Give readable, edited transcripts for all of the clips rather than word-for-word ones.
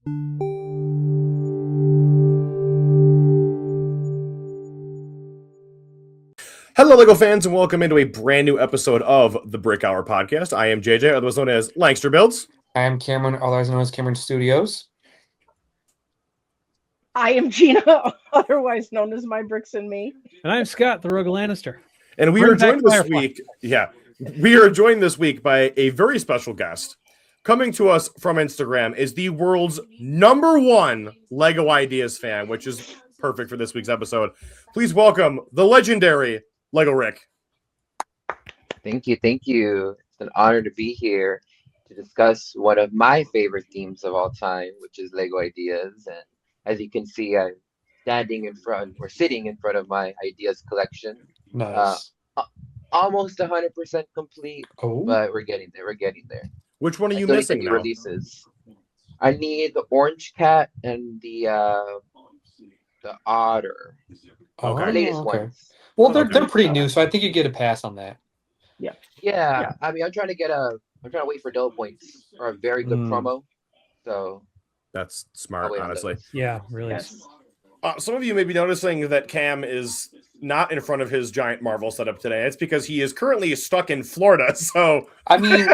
Hello, LEGO fans, and welcome into a brand new episode of the Brick Hour podcast. I am JJ, otherwise known as Lancaster Builds. I am Cameron, otherwise known as Cameron Studios. I am Gina, otherwise known as My Bricks and Me. And I'm Scott, the Rogue Lannister. And we are joined this week. We are joined this week by a very special guest. Coming to us from Instagram is the world's #1 LEGO Ideas fan, which is perfect for this week's episode. Please welcome the legendary LEGO Rick. Thank you. It's an honor to be here to discuss one of my favorite themes of all time, which is LEGO Ideas. And as you can see, I'm sitting in front of my Ideas collection. Nice. Almost 100% complete, but we're getting there. Which one are you missing now? Releases. I need the orange cat and the otter. Okay. The latest ones. Well, they're pretty new, so I think you get a pass on that. Yeah. I mean, I'm trying to wait for Dole points or a very good promo. So that's smart, honestly. Yeah, really. Yes. Some of you may be noticing that Cam is not in front of his giant Marvel setup today. It's because he is currently stuck in Florida. So I mean,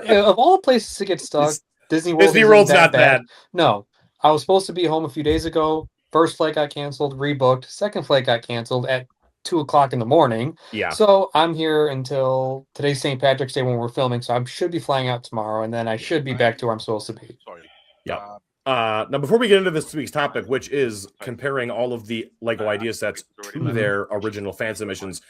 of all places to get stuck, Disney World's not bad. No, I was supposed to be home a few days ago. First flight got canceled, rebooked. Second flight got canceled at 2:00 in the morning. Yeah. So I'm here until today's St. Patrick's Day when we're filming. So I should be flying out tomorrow, and then I should be back to where I'm supposed to be. Yeah. Now, before we get into this week's topic, which is comparing all of the LEGO idea sets to their original fan submissions,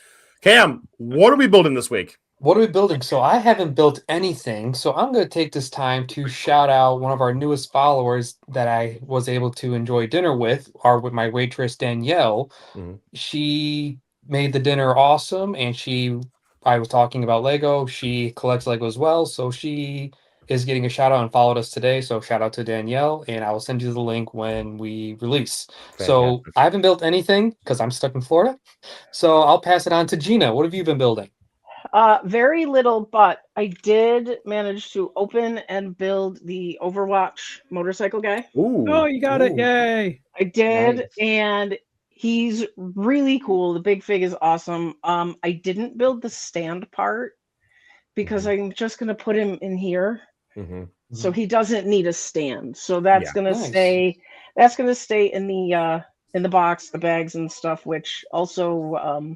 Cam, what are we building this week? What are we building? So I haven't built anything. So I'm going to take this time to shout out one of our newest followers that I was able to enjoy dinner with my waitress, Danielle. Mhm. She made the dinner awesome. And I was talking about Lego. She collects Lego as well. So she is getting a shout out and followed us today. So shout out to Danielle. And I will send you the link when we release. Fantastic. So I haven't built anything because I'm stuck in Florida. So I'll pass it on to Gina. What have you been building? Very little, but I did manage to open and build the Overwatch motorcycle guy. Ooh. Oh, you got it. Yay. I did, Nice. and he's really cool. The big fig is awesome. I didn't build the stand part because I'm just going to put him in here. Mhm. So he doesn't need a stand. So that's Yeah. going to Nice. stay. That's going to stay in the box, the bags and stuff, which also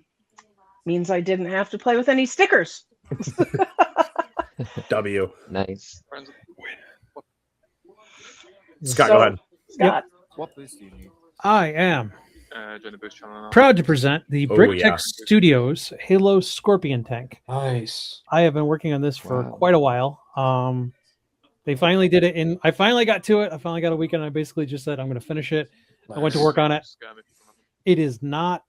means I didn't have to play with any stickers. W. Nice. Scott, So, go ahead. Scott. What boost do you need? I am Join the boost channel now. proud to present the Oh, BrickTech yeah. Studios Halo Scorpion tank. Nice. I have been working on this for Wow. quite a while. They finally did it, I finally got to it. I finally got a weekend. I basically just said I'm going to finish it. I went to work on it. It is not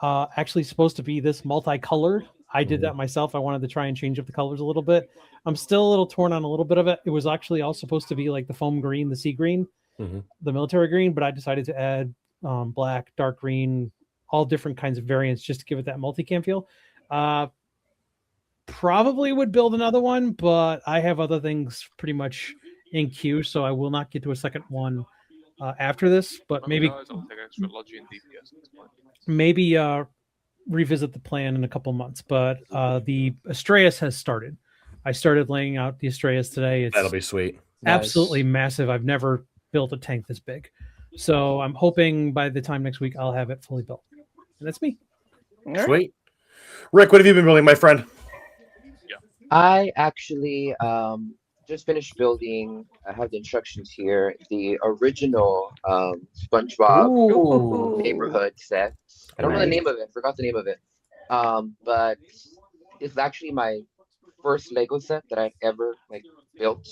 actually supposed to be this multicolored. I did that myself. I wanted to try and change up the colors a little bit. I'm still a little torn on a little bit of it. It was actually all supposed to be like the foam green, the sea green, the military green, but I decided to add black, dark green, all different kinds of variants just to give it that multicam feel. Probably would build another one, but I have other things pretty much in queue, so I will not get to a second one after this, but maybe revisit the plan in a couple months. But the Astraeus has started. I started laying out the Astraeus today. It's That'll be sweet. absolutely massive. I've never built a tank this big. So I'm hoping by the time next week I'll have it fully built. And that's me. All right. Sweet. Rick, what have you been building, my friend? I actually just finished building. I have the instructions here. The original SpongeBob Ooh. neighborhood set. I don't know the name of it. I forgot the name of it. But it's actually my first Lego set that I've ever built.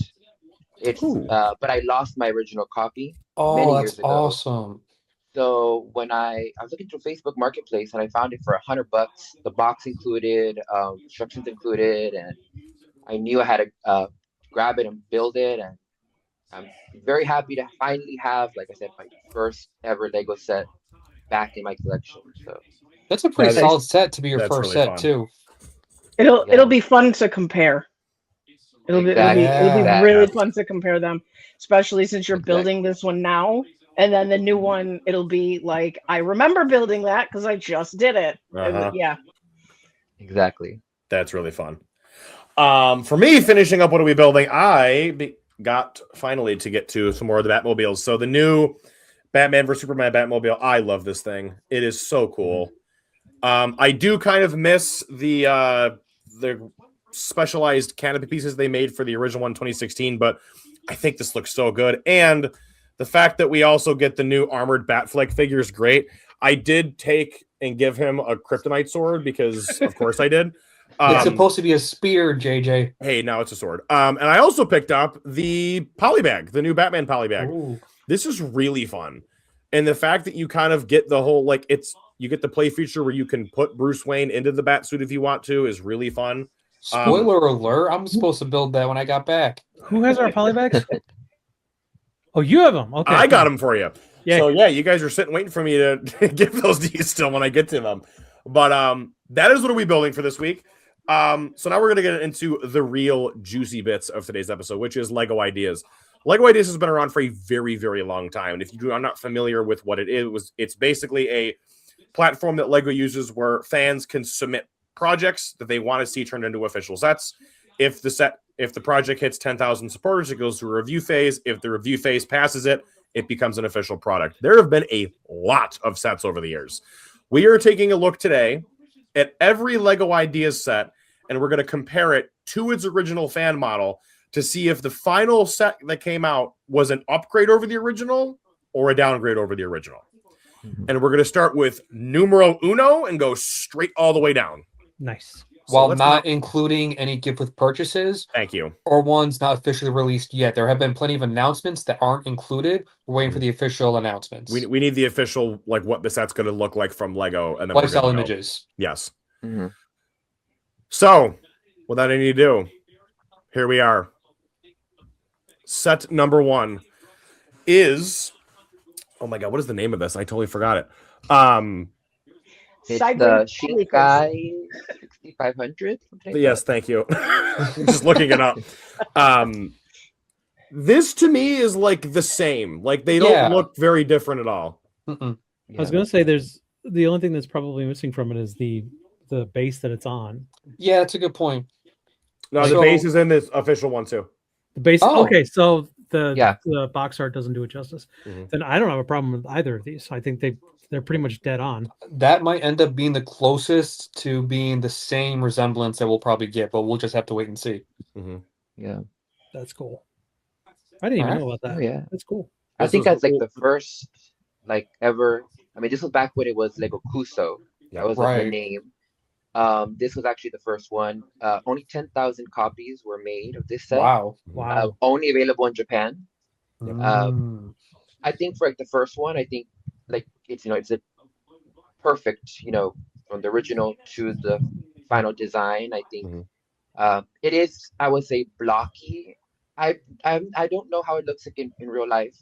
It's but I lost my original copy many Oh, years that's ago. awesome. So when I was looking through Facebook Marketplace and I found it for $100, the box included, instructions included, and I knew I had to grab it and build it. And I'm very happy to finally have, like I said, my first ever Lego set back in my collection. So That's a pretty That is- solid set to be your that's first really set fun. too. It'll be fun to compare. It'll be Exactly. really Yes. fun to compare them, especially since you're Exactly. building this one now, and then the new one. It'll be like, I remember building that because I just did it. Uh-huh. Yeah. Exactly. That's really fun. For me, finishing up what are we building, got finally to get to some more of the Batmobiles. So the new Batman vs Superman Batmobile, I love this thing. It is so cool. I do kind of miss the specialized canopy pieces they made for the original one in 2016, but I think this looks so good. And the fact that we also get the new armored Batfleck figure is great. I did take and give him a kryptonite sword because, of course, I did. It's supposed to be a spear, JJ. Hey, now it's a sword. And I also picked up the polybag, the new Batman polybag. Ooh. This is really fun. And the fact that you kind of get the whole, like, you get the play feature where you can put Bruce Wayne into the Batsuit if you want to is really fun. Spoiler alert, I'm supposed to build that when I got back. Who has our polybags? Oh, you have them. Okay. I got them for you. Yeah. So, yeah, you guys are sitting waiting for me to give those to you still when I get to them. But that is what we're building for this week. So now we're going to get into the real juicy bits of today's episode, which is Lego Ideas. Lego Ideas has been around for a very, very long time. And if you are not familiar with what it is, it's basically a platform that Lego uses where fans can submit projects that they want to see turned into official sets. If the project hits 10,000 supporters, it goes through a review phase. If the review phase passes it, it becomes an official product. There have been a lot of sets over the years. We are taking a look today at every Lego Ideas set, and we're going to compare it to its original fan model to see if the final set that came out was an upgrade over the original or a downgrade over the original. And we're going to start with numero uno and go straight all the way down. Nice. While not including any gift with purchases. Thank you. Or ones not officially released yet. There have been plenty of announcements that aren't incled. We're waiting for the official announcements. We need the official, like, what the set's going to look like from Lego. And then lifestyle images. Yes. Mm-hmm. So, without any ado, here we are. Set number one is... Oh my God, what is the name of this? I totally forgot it. It's the Shinkai 6500. Yes, thank you. Just looking it up. This to me is like the same. Like they don't look very different at all. Mm-mm. Yeah. I was going to say there's the only thing that's probably missing from it is the base that it's on. Yeah, that's a good point. No, the base is in this official one too. The base. Oh. Okay, so the box art doesn't do it justice. Mm-hmm. Then I don't have a problem with either of these. I think they're pretty much dead on. That might end up being the closest to being the same resemblance that we'll probably get, but we'll just have to wait and see. Mm-hmm. Yeah, that's cool. I didn't even know about that. Oh, yeah, that's cool. I think that's like the first ever. I mean, this was back when it was Lego Kuso. That was like the name. This was actually the first one. Only 10,000 copies were made of this set. Wow. Only available in Japan. I think for like the first one, I think like it's a perfect, from the original to the final design. I think it is, I would say, blocky. I don't know how it looks like in real life.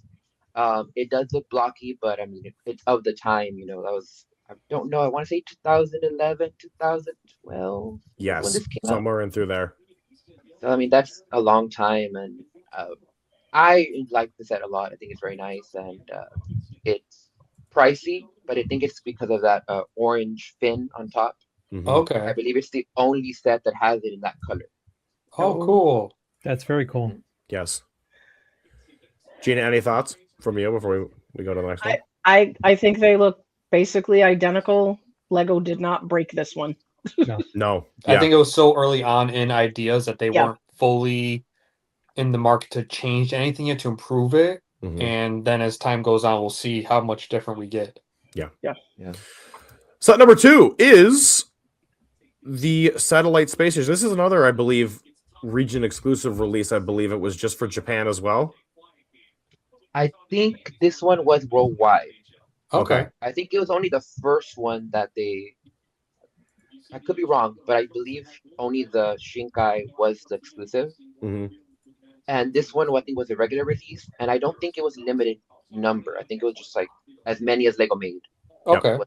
It does look blocky, but I mean it's of the time, that was, I don't know, I want to say 2011, 2012. Yes, when this came somewhere out. in through there. So I mean that's a long time, and I like the set a lot. I think it's very nice, and it's pricey, but I think it's because of that orange fin on top. Mm-hmm. Okay. I believe it's the only set that has it in that color. Oh, cool. That's very cool. Yes. Gina, any thoughts from you before we go to the next one? I think they look basically identical. Lego did not break this one. No. I think it was so early on in ideas that they weren't fully in the market to change anything yet to improve it. Mm-hmm. And then as time goes on, we'll see how much different we get. Yeah. Yeah. Set number two is the satellite spacers. This is another, I believe, region exclusive release. I believe it was just for Japan as well. I think this one was worldwide. Okay. I think it was only the first one that I could be wrong, but I believe only the Shinkai was the exclusive. Mm-hmm. And this one, I think, was a regular release, and I don't think it was limited number. I think it was just like as many as Lego made. Okay.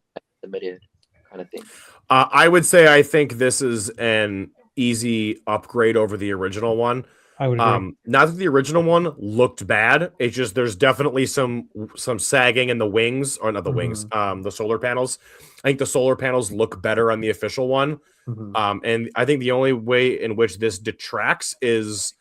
Limited kind of thing. I would say I think this is an easy upgrade over the original one. I would agree. Not that the original one looked bad. It's just there's definitely some sagging in the wings, or not the wings, the solar panels. I think the solar panels look better on the official one. And I think the only way in which this detracts is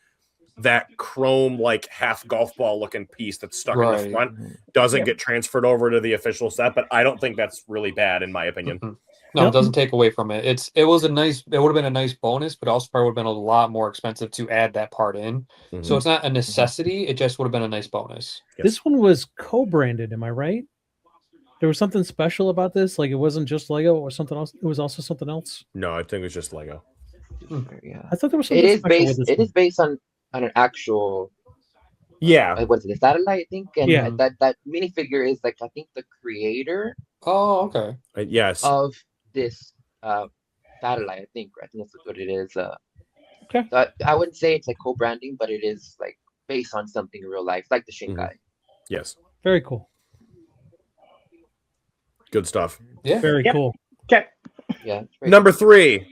that chrome like half golf ball looking piece that's stuck in the front doesn't get transferred over to the official set, but I don't think that's really bad in my opinion. No, it doesn't take away from it. It would have been a nice bonus, but also probably would have been a lot more expensive to add that part in. So it's not a necessity, it just would have been a nice bonus. This one was co-branded, am I right? There was something special about this, like it wasn't just Lego or something else. It was also something else. No, I think it's just Lego. Yeah. I thought there was something special with this. It is based on an actual what's it, the satellite, I think, and that minifigure is like, I think, the creator okay. Yes. of this satellite, I think that's what it is. Okay. So I wouldn't say it's like co-branding, but it is like based on something in real life, like the Shinkai. Yes. Very cool. Good stuff. Yeah. Very cool. Okay. Yeah. Number 3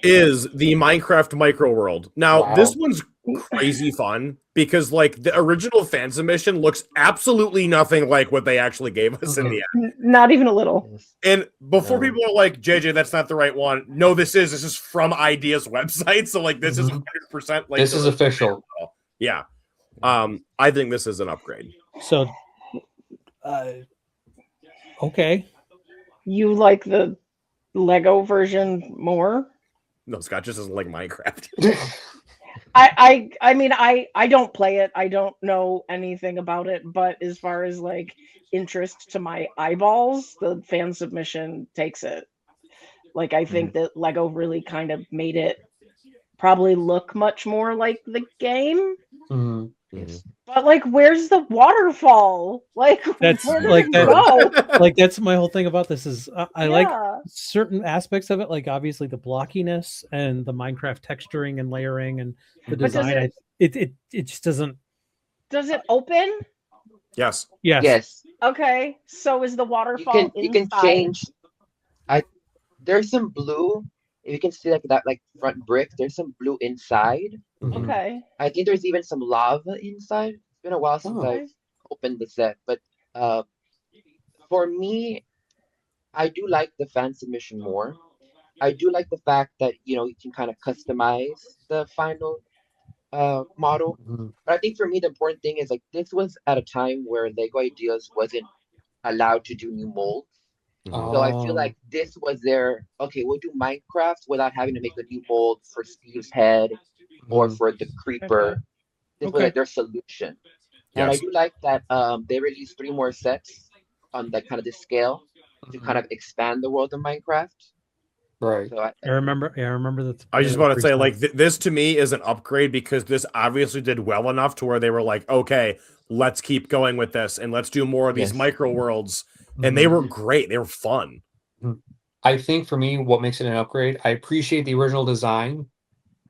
is the Minecraft Micro World. Now, this one's crazy fun because like the original fan submission looks absolutely nothing like what they actually gave us in the end. Not even a little. And before people are like, JJ, that's not the right one. No, this is from Idea's website. So like this is 100% like this is official. Yeah. I think this is an upgrade. So okay. You like the Lego version more? No, Scott just doesn't like Minecraft. I mean I don't play it. I don't know anything about it, but as far as like interest to my eyeballs, the fan submission takes it. Like I think that Lego really kind of made it probably look much more like the game. Yes. But like, where's the waterfall? Like, that's where did like it that. go? Like that's my whole thing about this is I like Yeah. certain aspects of it, like obviously the blockiness and the Minecraft texturing and layering and the But does design. It just doesn't. Does it open? Yes. Yes. Okay, so is the waterfall You can inside? change. There's some blue. If you can see like that, like front brick, there's some blue inside. Okay. I think there's even some lava inside. It's been a while since I've opened the set, but for me, I do like the fan submission more. I do like the fact that you can kind of customize the final model. But I think for me the important thing is like this was at a time where Lego Ideas wasn't allowed to do new molds. So I feel like this was their we'll do Minecraft without having to make a new mold for Steve's head or for the creeper. This was like their solution. And I do like that they released 3 more sets on that kind of this scale to kind of expand the world of Minecraft. Right. So I remember that. I just want to say, like, this to me is an upgrade because this obviously did well enough to where they were like, okay, let's keep going with this and let's do more of these micro worlds. And they were great. They were fun. I think for me, what makes it an upgrade, I appreciate the original design,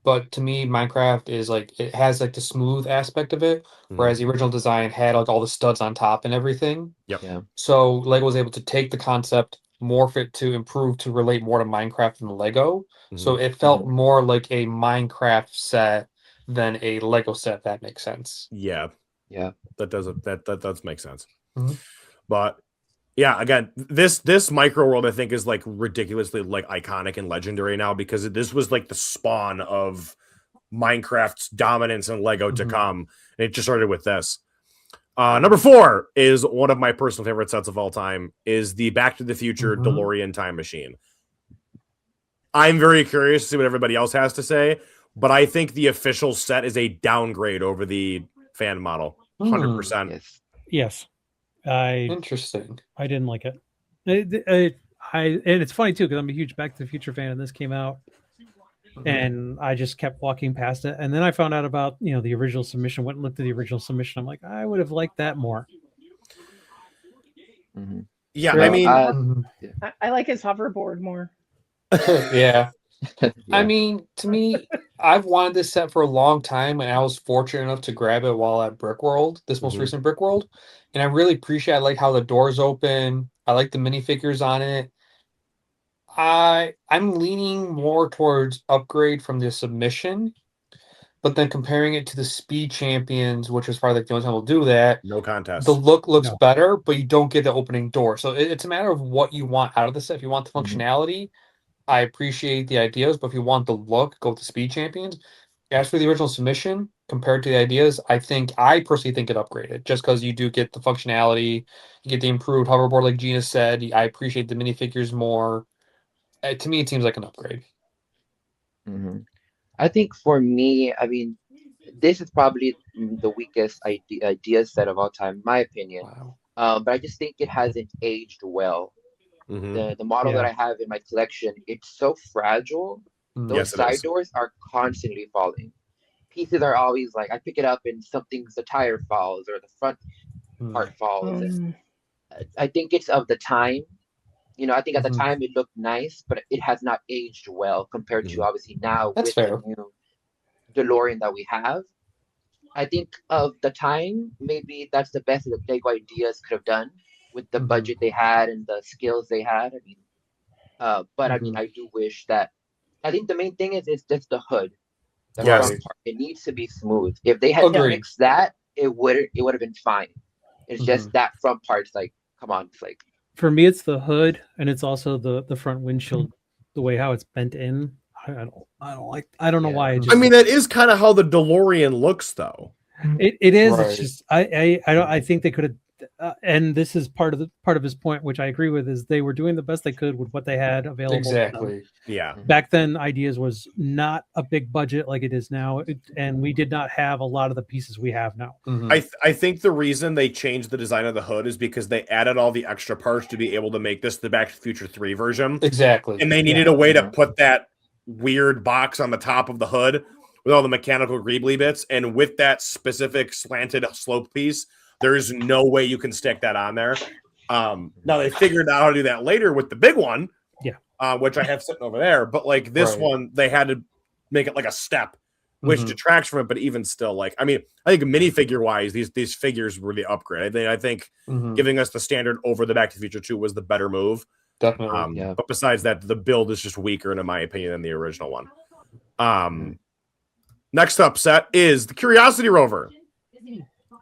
but to me, Minecraft is like, it has like the smooth aspect of it, whereas the original design had like all the studs on top and everything. Yep. Yeah. So Lego was able to take the concept, morph it to improve to relate more to Minecraft than Lego. So it felt more like a Minecraft set than a Lego set, if that makes sense. Yeah. Yeah. That does make sense. But yeah, again, this micro world I think is like ridiculously like iconic and legendary now because this was like the spawn of Minecraft's dominance and Lego to come. And it just started with this. Number 4 is one of my personal favorite sets of all time, is the Back to the Future DeLorean time machine. I'm very curious to see what everybody else has to say, but I think the official set is a downgrade over the fan model. 100%. Yes. Interesting. I didn't like it. And it's funny too because I'm a huge Back to the Future fan, and this came out, and I just kept walking past it, and then I found out about the original submission. Went and looked at the original submission. I'm like, I would have liked that more. Yeah, So, I mean, I like his hoverboard more. Yeah. I mean, to me, I've wanted this set for a long time, and I was fortunate enough to grab it while at BrickWorld, this most recent BrickWorld, and I really appreciate. I like how the doors open. I like the minifigures on it. I'm leaning more towards upgrade from the submission, But then comparing it to the Speed Champions, which is probably like the only time we'll do that, No contest. the look looks No. better, but you don't get the opening door. So it's a matter of what you want out of the set. If you want the Mhm. functionality, I appreciate the ideas, but if you want the look, go with the Speed Champions. As for the original submission, compared to the ideas, I personally think it upgraded just because you do get the functionality, you get the improved hoverboard, like Gina said. I appreciate the minifigures more. To me, it seems like an upgrade. Mhm. I think for me, I mean, this is probably the weakest idea set of all time, in my opinion. Wow. But I just think it hasn't aged well. Mhm. The model that Yeah. I have in my collection, it's so fragile. Mm. Those Yes, it side is. doors are constantly falling. Pieces are always like I pick it up and the tire falls or the front part falls. And I think it's of the time. I think at the Mhm. time it looked nice, but it has not aged well compared to Mhm. obviously now That's with the fair. new DeLorean that we have. I think of the time, maybe that's the best that Lego Ideas could have done with the Mhm. budget they had and the skills they had. I mean, but I mean, Mhm. I do wish that. I think the main thing is just the hood, the Yes. front part. It needs to be smooth. If they had Agreed. fixed that, it would have been fine. It's just Mhm. that front part's like, come on, it's like. For me, it's the hood, and it's also the front windshield, the way how it's bent in. I don't like. I don't know why. Yeah. It I just mean, that is kind of how the DeLorean looks, though. it is. Right. It's just I think they could have. And this is part of his point, which I agree with, is they were doing the best they could with what they had available. to them. Exactly. Yeah. Back then, Ideas was not a big budget like it is now, and we did not have a lot of the pieces we have now. Mhm. I think the reason they changed the design of the hood is because they added all the extra parts to be able to make this the Back to the Future 3 version. Exactly. And they needed a way to put that weird box on the top of the hood with all the mechanical greebly bits. And with that specific slanted slope piece, there is no way you can stick that on there. Now they figured out how to do that later with the big one, which I have sitting over there. But like this Right. one, they had to make it like a step, which Mhm. detracts from it. But even still, like I mean, I think minifigure wise, these figures were the upgrade. I think Mhm. giving us the standard over the Back to the Future 2 was the better move. Definitely. Yeah. But besides that, the build is just weaker, in my opinion, than the original one. Next up set is the Curiosity Rover.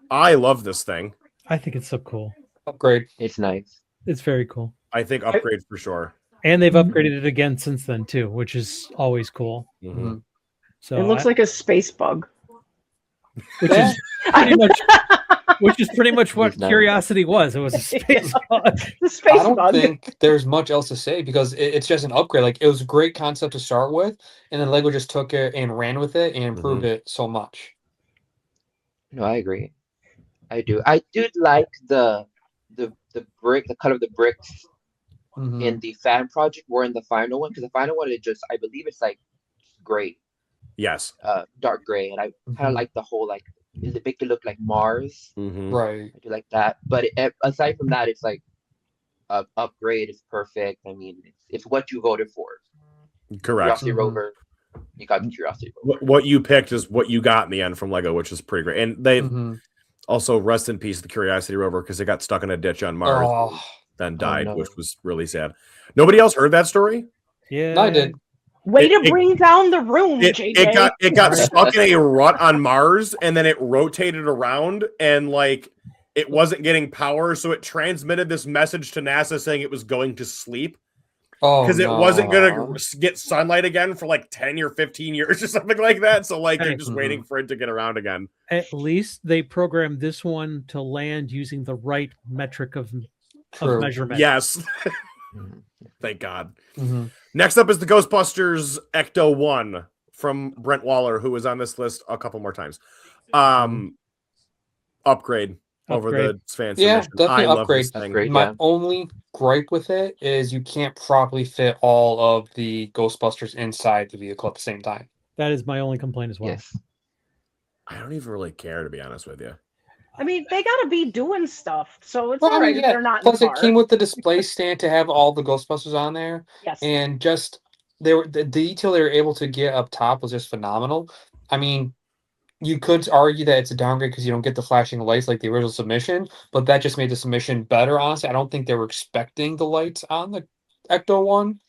I love this thing. I think it's so cool. Upgrade. It's nice. It's very cool, I think upgrade for sure. and they've upgraded it again since then too, which is always cool. Mhm. So It looks like a space bug. which is pretty much what It's nice. Curiosity was. It was a space bug. The space I don't bug. think there's much else to say because it's just an upgrade. Like it was a great concept to start with, and then Lego just took it and ran with it and improved it so much. No, I agree. I do. I do like the brick, the color of the bricks Mhm. in the fan project or in the final one, because the final one I believe it's like gray, Yes. dark gray, and I kind of like the whole like is it make it look like Mars? Right. I do like that, but aside from that, it's like upgrade is perfect. I mean, it's what you voted for. Correct. Curiosity Rover, you got the Curiosity Rover. What you picked is what you got in the end from Lego, which is pretty great. And they Mhm. also rest in peace the Curiosity Rover because it got stuck in a ditch on Mars, Oh, then died, no. which was really sad. Nobody else heard that story? Yeah, I did. Way It- to bring down the room, It JJ. got Right. stuck in a rut on Mars, and then it rotated around, and like it wasn't getting power, so it transmitted this message to NASA saying it was going to sleep Oh, because it wasn't no. going to get sunlight again for like 10 or 15 years or something like that. So like Hey. you're just waiting for it to get around again. At least they programmed this one to land using the right metric of True. measurement. Yes. Mhm. Thank God. Mhm. Next up is the Ghostbusters Ecto 1 from Brent Waller, who was on this list a couple more times. Upgrade over Upgrade. the fan Yeah, submission. definitely I love upgrade. this thing. Upgrade. My Yeah. only gripe with it is you can't properly fit all of the Ghostbusters inside the vehicle at the same time. That is my only complaint as well. Yes. I don't even really care, to be honest with you. I mean, they gotta be doing stuff, so it's Well, I all right mean, if yeah. they're not Plus, in it the came car. with the display stand to have all the Ghostbusters on there, Yes. and just the detail they were able to get up top was just phenomenal. I mean, you could argue that it's a downgrade because you don't get the flashing lights like the original submission, but that just made the submission better. Honestly, I don't think they were expecting the lights on the Ecto one.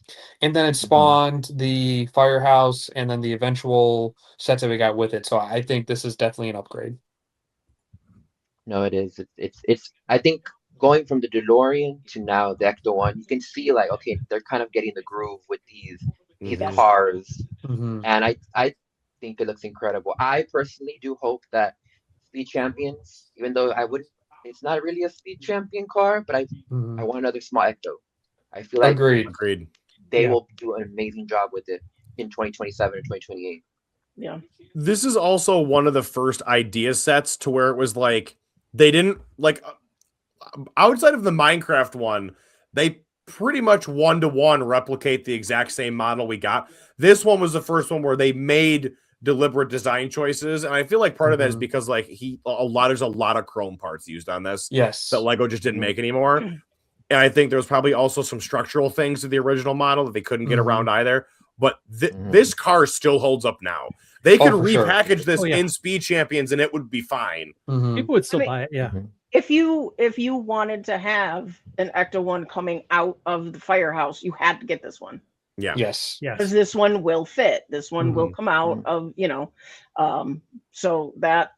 And then it spawned the firehouse and then the eventual sets that we got with it. So I think this is definitely an upgrade. No, it is. It's. I think going from the DeLorean to now the Ecto One, you can see like okay, they're kind of getting the groove with these Mhm. cars, Mm-hmm. and I think it looks incredible. I personally do hope that Speed Champions, even though I wouldn't, it's not really a Speed Champion car, but I want another small Ecto. I feel like Agreed. Agreed. they Yeah. will do an amazing job with it in 2027 or 2028. Yeah. This is also one of the first idea sets to where it was like they didn't like outside of the Minecraft one, they pretty much one-to-one replicate the exact same model we got. This one was the first one where they made deliberate design choices, and I feel like part of that is because like there's a lot of chrome parts used on this Yes. that Lego just didn't make anymore. And I think there's probably also some structural things to the original model that they couldn't get around either. But this car still holds up now. They could for sure. repackage this Oh, yeah. in Speed Champions and it would be fine. People would still I mean- buy it. Yeah. If you wanted to have an Ecto One coming out of the firehouse, you had to get this one. Yeah. Yes. Because Yes. this one will fit. This one will come out of, so that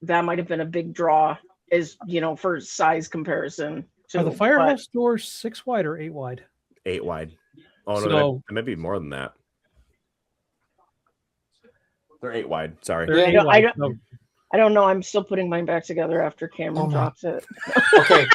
might have been a big draw is, for size comparison. Are the too. firehouse doors 6 wide or 8 wide? 8 wide. Oh, no, So- it might be more than that. They're 8 wide. Sorry. They're Yeah, 8 no, wide. I don't know. I'm still putting mine back together after Cameron Oh my- drops it. Okay.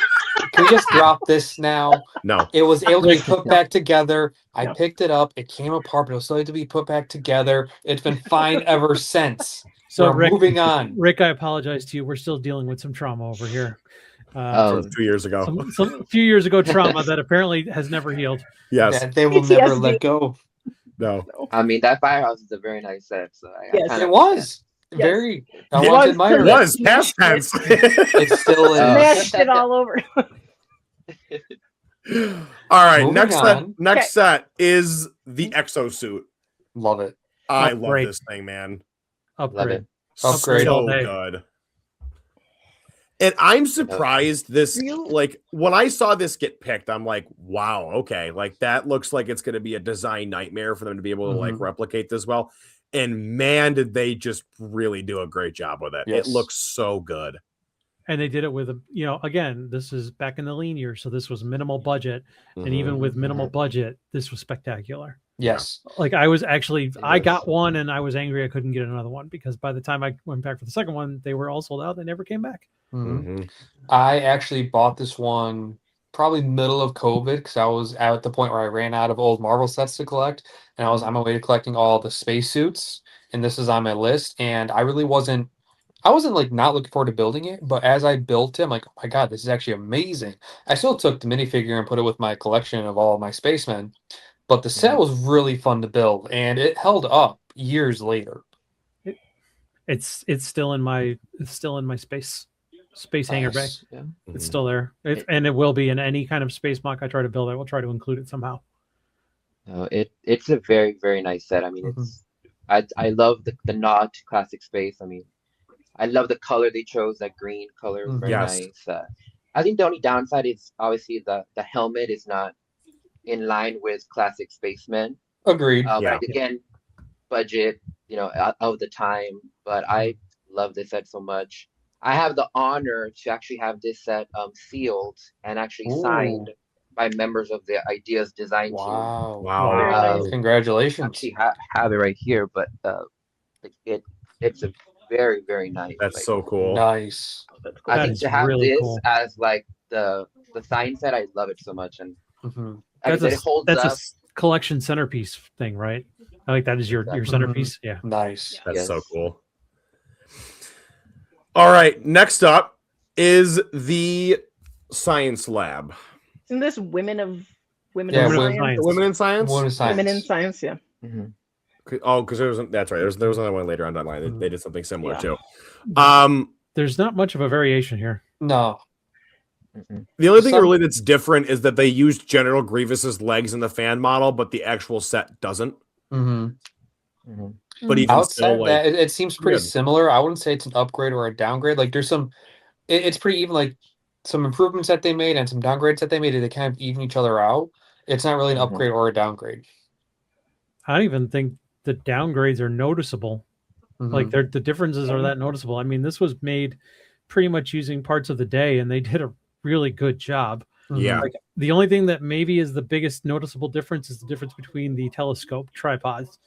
Can we just drop this now? No. It was able to be put No. back together. I No. picked it up. It came apart, but it was still had to be put back together. It's been fine ever since. So We're moving on. Rick, I apologize to you. We're still dealing with some trauma over here. Oh. From 2 years ago. Some few years ago trauma that apparently has never healed. Yes. That they will never PTSD. let go. No. I mean, that firehouse is a very nice set. So I Yes. kinda- It was Yes. very. I It want to was admire It it. was past tense. It's still in. Smashed it all over. All right. Moving Next on. set is the exosuit. Love it. I Upgrade. love this thing, man. Upgrade. Upgrade So all day. good. And I'm surprised this, like, when I saw this get picked, I'm like, wow, okay. Like, that looks like it's going to be a design nightmare for them to be able to, like, replicate this well. And man, did they just really do a great job with it. Yes. It looks so good. And they did it with again, this is back in the lean year, so this was minimal budget. And even with minimal budget, this was spectacular. Yes. Like I got one and I was angry I couldn't get another one because by the time I went back for the second one, they were all sold out. They never came back. I actually bought this one probably middle of COVID because I was at the point where I ran out of old Marvel sets to collect, and I was on my way to collecting all the spacesuits, and this is on my list. And I really wasn't like not looking forward to building it, but as I built it, I'm like, oh my god, this is actually amazing. I still took the minifigure and put it with my collection of all of my spacemen, but the set was really fun to build, and it held up years later. It's still in my space hangar bay. Nice. Yeah. It's still there. And it will be in any kind of space mock I try to build. I will try to include it somehow. No, it's a very, very nice set. I mean, I love the nod to classic space. I mean, I love the color they chose, that green color, very Yes. nice. I think the only downside is obviously the helmet is not in line with classic spacemen. Agreed. But again, budget, of the time. But I love this set so much. I have the honor to actually have this set sealed and actually signed by members of the Ideas design team. Wow. Wow. Congratulations. Actually have it right here, but it's a very, very nice. That's so cool. Nice. I That think is to have really this cool. as like the sign set, I love it so much, and like I That's said, it holds that's up. a collection centerpiece thing, right? I like that is your centerpiece. Yeah. Nice. That's so Yes. cool. All right. Next up is the science lab. Isn't this women in Women science? in Science. Women in science? Women in science. Women in science, yeah. Mhm. Oh, because that's right. There was another one later on down the line. They did something similar Yeah. too. There's not much of a variation here. No. The only thing Some- really that's different is that they used General Grievous's legs in the fan model, but the actual set doesn't. But even Outside still, of like, that, it seems pretty good. similar. I wouldn't say it's an upgrade or a downgrade. Like there's some, it's pretty even. Like some improvements that they made and some downgrades that they made. They kind of even each other out. It's not really an Mhm. upgrade or a downgrade. I don't even think the downgrades are noticeable. Like Mhm. the differences are that noticeable. I mean, this was made pretty much using parts of the day, and they did a really good job. Yeah. Like the only thing that maybe is the biggest noticeable difference is the difference between the telescope tripods.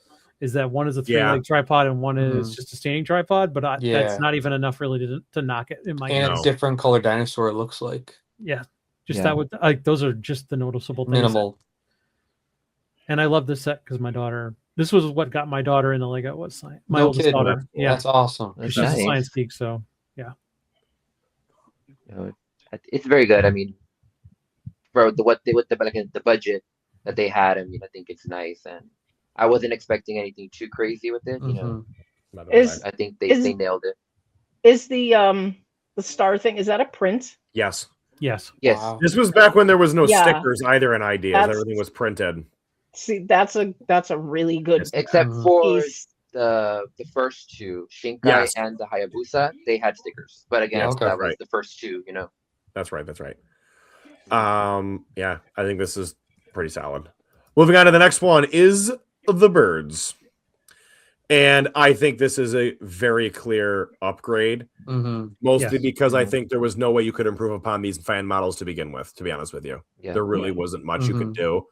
Is that one is a Yeah. 3-leg tripod and one is Mhm. just a standing tripod, but that's Yeah. not even enough really to knock it in my And No. a different color dinosaur, it looks like. yeah. Just Yeah. that would like those are just the noticeable things. Minimal. And I love this set because my daughter. This was what got my daughter into Lego. Was science. My No oldest kidding. daughter. Yeah, That's awesome. That's she's a nice. science geek. So You know, it's very good. I mean, for the budget that they had, I mean, I think it's nice, and I wasn't expecting anything too crazy with it. You know, Mhm. Is I think they is nailed it. is the star thing? Is that a print? Yes. yes, Yes. Wow. This was back when there was no Yeah. stickers either in ideas. That's- Everything was printed. See, that's a really good Except Mhm. for piece. the first two, Shinkai Yes. and the Hayabusa, they had stickers. But again, Yes, Okay. that was right. the first two. You know. That's right. That's right. Yeah, I think this is pretty solid. Moving on to the next one is the birds. And I think this is a very clear upgrade, Mhm. mostly Yes. because I Mhm. think there was no way you could improve upon these fan models to begin with, to be honest with you. Yeah. There really wasn't much you could do.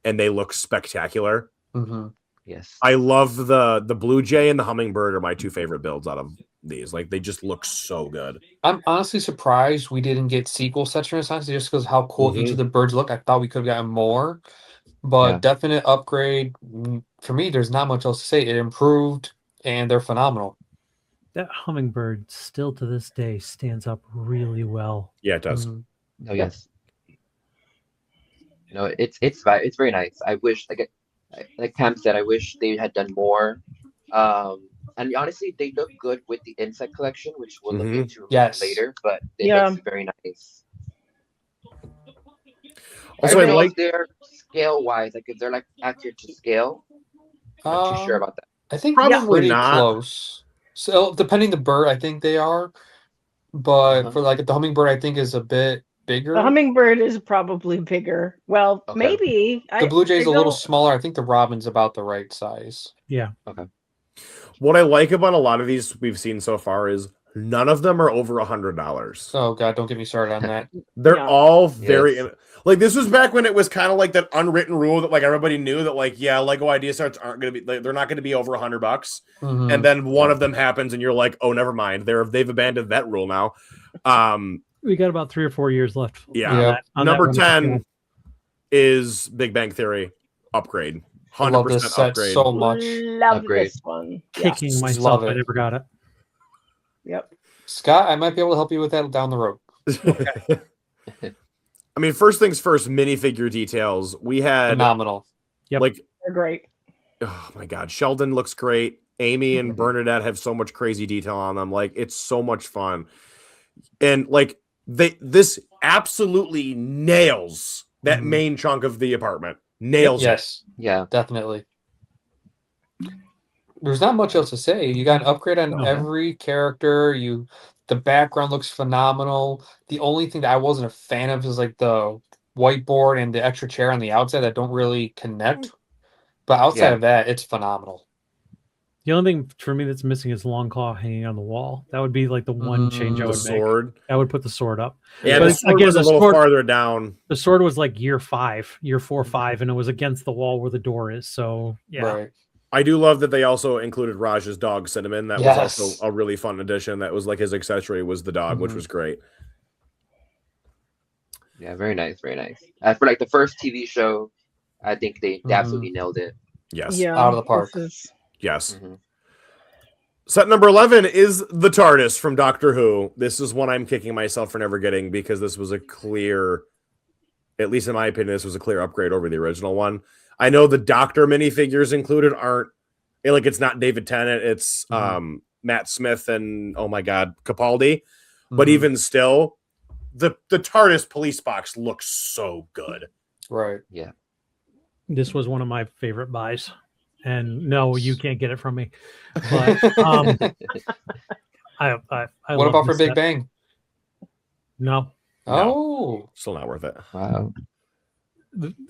And they look spectacular. Mhm. Yes. I love the Blue Jay and the Hummingbird are my two favorite builds out of these. Like they just look so good. I'm honestly surprised we didn't get sequel sets in a sense, just because how cool each Mhm. of the birds look. I thought we could have gotten more, but Yeah. definite upgrade. For me, there's not much else to say. It improved, and they're phenomenal. that hummingbird still to this day stands up really well. Yeah, it does. Mhm. Oh yes. No, it's very nice. I wish like Cam said, I wish they had done more. And honestly, they look good with the insect collection, which we'll look Mhm. into Yes. later. But it Yeah. looks very nice. Also, I I don't know like if they're scale wise, like if they're like accurate to scale. Not too sure about that. I think Probably pretty not. close. So depending the bird, I think they are. But Uh-huh. for like the hummingbird, I think is a bit bigger. The hummingbird is probably bigger. Well, Okay. maybe The blue jay's a little don't- smaller. I think the robin's about the right size. Yeah, what I like about a lot of these we've seen so far is none of them are over $100. Oh god, don't get me started on that. They're Yeah. all very Yes. like this was back when it was kind of like that unwritten rule that like everybody knew that like yeah, Lego idea sets aren't going to be like, they're not going to be over $100. Mhm. And then one of them happens and you're like, "Oh, never mind. They've abandoned that rule now." we got about 3 or 4 years left. Yeah. on Yep. that- on that Number one. 10 is Big Bang Theory upgrade. I love this 100% set upgrade. so much. love Upgrade. this one. Yeah. Kicking Love myself, I it. never got it. Yep. Scott, I might be able to help you with that down the road. I mean, first things first, minifigure details. We had Phenomenal. Yep. like, They're great. oh my god, Sheldon looks great. Amy and Mhm. Bernadette have so much crazy detail on them. Like, it's so much fun. And like this absolutely nails that Mhm. main chunk of the apartment. Nails it. Yes, Yeah. definitely. There's not much else to say. You got an upgrade on No. every character. The background looks phenomenal. The only thing that I wasn't a fan of is like the whiteboard and the extra chair on the outside that don't really connect. But outside Yeah. of that, it's phenomenal. The only thing for me that's missing is Long Claw hanging on the wall. That would be like the one change I The would make. sword. I would put the sword up. Yeah, But the it's- sword again, was a the little sword- farther down. The sword was like year 4, 5, and it was against the wall where the door is. So yeah, Right. I do love that they also included Raj's dog Cinnamon. That was Yes. also a really fun addition. That was like his accessory was the dog, which Mhm. was great. Yeah. Very nice. Very nice. For like the first TV show, I think they Mhm. absolutely nailed it. Yes. Yeah. Out of the park. this is- Yes. Mhm. Set number 11 is the TARDIS from Doctor Who. This is one I'm kicking myself for never getting because this was a clear, at least in my opinion, this was a clear upgrade over the original one. I know the Doctor minifigures included aren't like it's not David Tennant, it's Mhm. Matt Smith and oh my god, Capaldi. But Mhm. even still, the TARDIS police box looks so good. Right. this was one of my favorite buys. And no, you can't get it from me. But I What love about for this Big set. Bang? No, Oh, Still not worth it. Wow.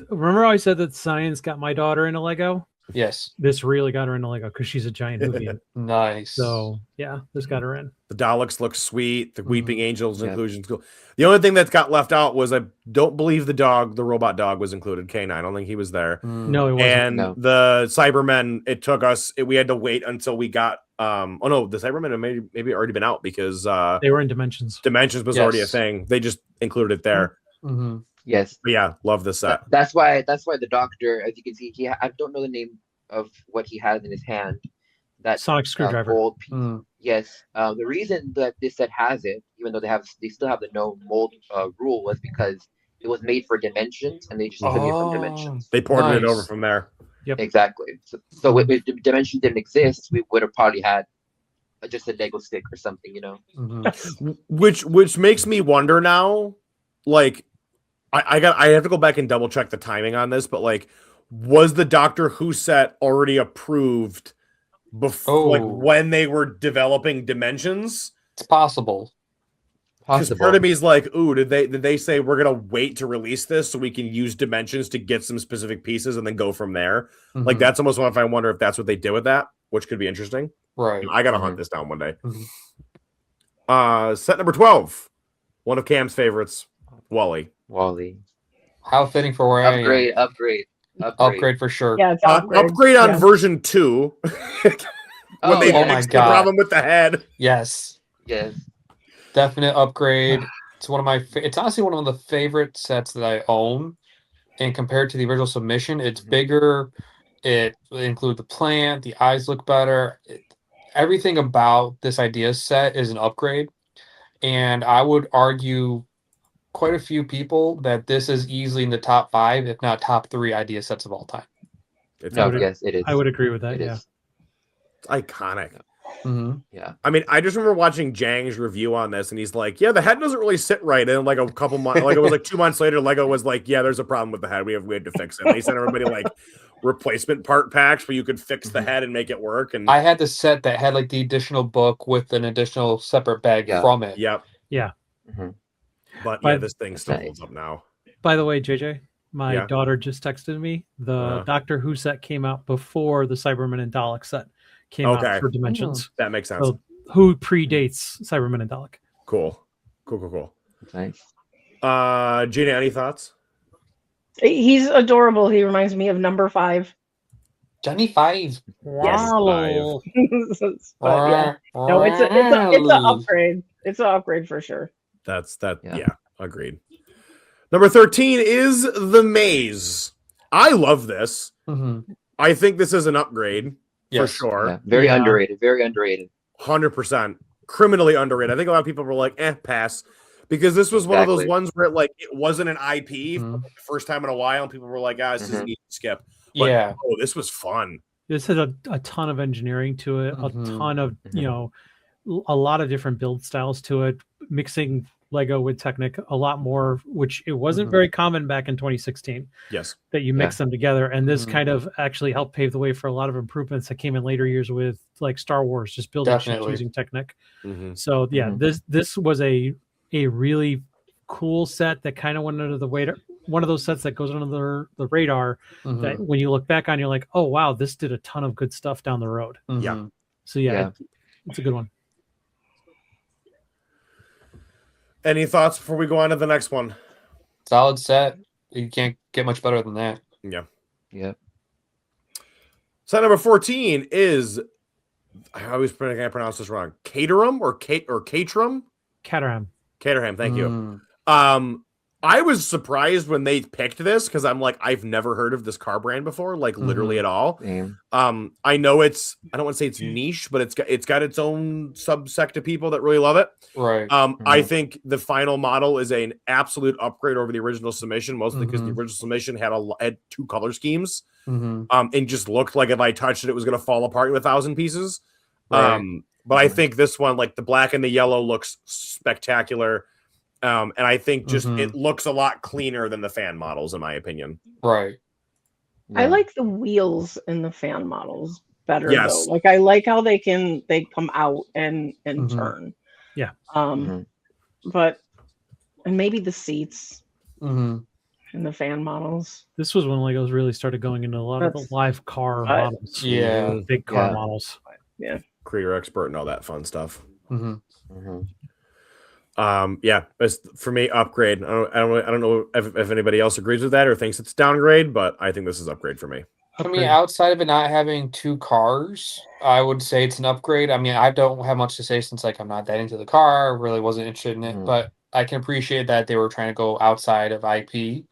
remember how I said that science got my daughter into Lego? Yes. This really got her into Lego because she's a giant Hoovian. Nice. So yeah, this got her in. The Daleks look sweet. The Weeping Angels Yep. inclusion's cool. The only thing that got left out was I don't believe the robot dog was included. K9. I don't think he was there. No, it wasn't. And No. the Cybermen, it took us. We had to wait until we got. Oh no, the Cybermen have maybe already been out because They were in Dimensions. Dimensions was already a Yes. thing. They just included it there. Mm-hmm. Yes. But yeah, love this set. That's why the Doctor, as you can see, I don't know the name of what he has in his hand. That Sonic screwdriver. gold piece. Mm. Yes. The reason that this set has it, even though they still have the no mold rule, was because it was made for Dimensions, and they just took it from Dimensions. They ported it Nice. over from there. Exactly. So if Dimension didn't exist, we would have probably had just a Lego stick or something, you know. Mm-hmm. Which makes me wonder now, like I have to go back and double check the timing on this, but like, was the Doctor Who set already approved before, like when they were developing Dimensions? It's possible. Because part of me is like, ooh, did they say we're gonna wait to release this so we can use Dimensions to get some specific pieces and then go from there? Mm-hmm. Like that's almost one if I wonder if that's what they did with that, which could be interesting. Right. I gotta hunt this down one day. Set number 12, one of Cam's favorites, Wally. How fitting for where I am. Upgrade for sure. Yeah, it's upgrade on version 2. When they my fixed the God. problem with the head. Yes. Definite upgrade. It's one of my. It's honestly one of the favorite sets that I own. And compared to the original submission, it's bigger. It includes the plant. The eyes look better. Everything about this idea set is an upgrade. And I would argue quite a few people that this is easily in the top 5, if not top 3 idea sets of all time. Yes, it is. I would agree with that. It Yeah. is. It's iconic. Mm-hmm. Yeah. I mean, I just remember watching Jang's review on this, and he's like, "Yeah, the head doesn't really sit right." And like a couple months, like it was like 2 months later, Lego was like, "Yeah, there's a problem with the head. We had to fix it." And they sent everybody like replacement part packs where you could fix the head and make it work. And I had the set that had like the additional book with an additional separate bag from it. Yep. Yeah. But yeah, this thing still holds up now. By the way, JJ, my daughter just texted me. The Doctor Who set came out before the Cybermen and Dalek set came out for Dimensions. That makes sense. So Who predates Cybermen and Dalek. Cool. Nice. Gina, any thoughts? He's adorable. He reminds me of number 5. Johnny 5. Wow. But yeah. No, it's an upgrade. It's an upgrade for sure. Yeah, agreed. Number 13 is The Maze. I love this. Mm-hmm. I think this is an upgrade for sure. Yeah. Very underrated. 100%. Criminally underrated. I think a lot of people were like, pass. Because this was one of those ones where it wasn't an IP for the first time in a while, and people were like, this is an easy skip. But, this was fun. This had a ton of engineering to it, a ton of, a lot of different build styles to it, mixing Lego with Technic a lot more, which it wasn't very common back in 2016. Yes. That you mix them together. And this kind of actually helped pave the way for a lot of improvements that came in later years with like Star Wars, just building ships using Technic. So yeah, this was a really cool set that kind of went under the radar. One of those sets that goes under the radar that when you look back on, you're like, oh wow, this did a ton of good stuff down the road. Yeah. So it's a good one. Any thoughts before we go on to the next one? Solid set. You can't get much better than that. Yeah. Set number 14 is, I always pronounce this wrong. Caterham or Caterham? Caterham, thank you. I was surprised when they picked this because I'm like, I've never heard of this car brand before, like literally at all. I know I don't want to say it's niche, but it's got its own subsect of people that really love it. Right. I think the final model is an absolute upgrade over the original submission, mostly because the original submission had 2 color schemes. And just looked like if I touched it, it was going to fall apart in 1,000 pieces. Right. But I think this one, like the black and the yellow, looks spectacular. And I think just it looks a lot cleaner than the fan models, in my opinion. Right. I like the wheels in the fan models better though. Like I like how they come out and turn. Yeah. But and maybe the seats. in the fan models. This was when Legos really started going into a lot of the live car models. Yeah. Big car Yeah. models. Yeah. Creator expert and all that fun stuff. Mm-hmm. Yeah, for me, upgrade. I don't know if anybody else agrees with that or thinks it's downgrade, but I think this is upgrade for me. I mean, outside of it not having 2 cars, I would say it's an upgrade. I mean, I don't have much to say since like I'm not that into the car, really wasn't interested in it, but I can appreciate that they were trying to go outside of IP.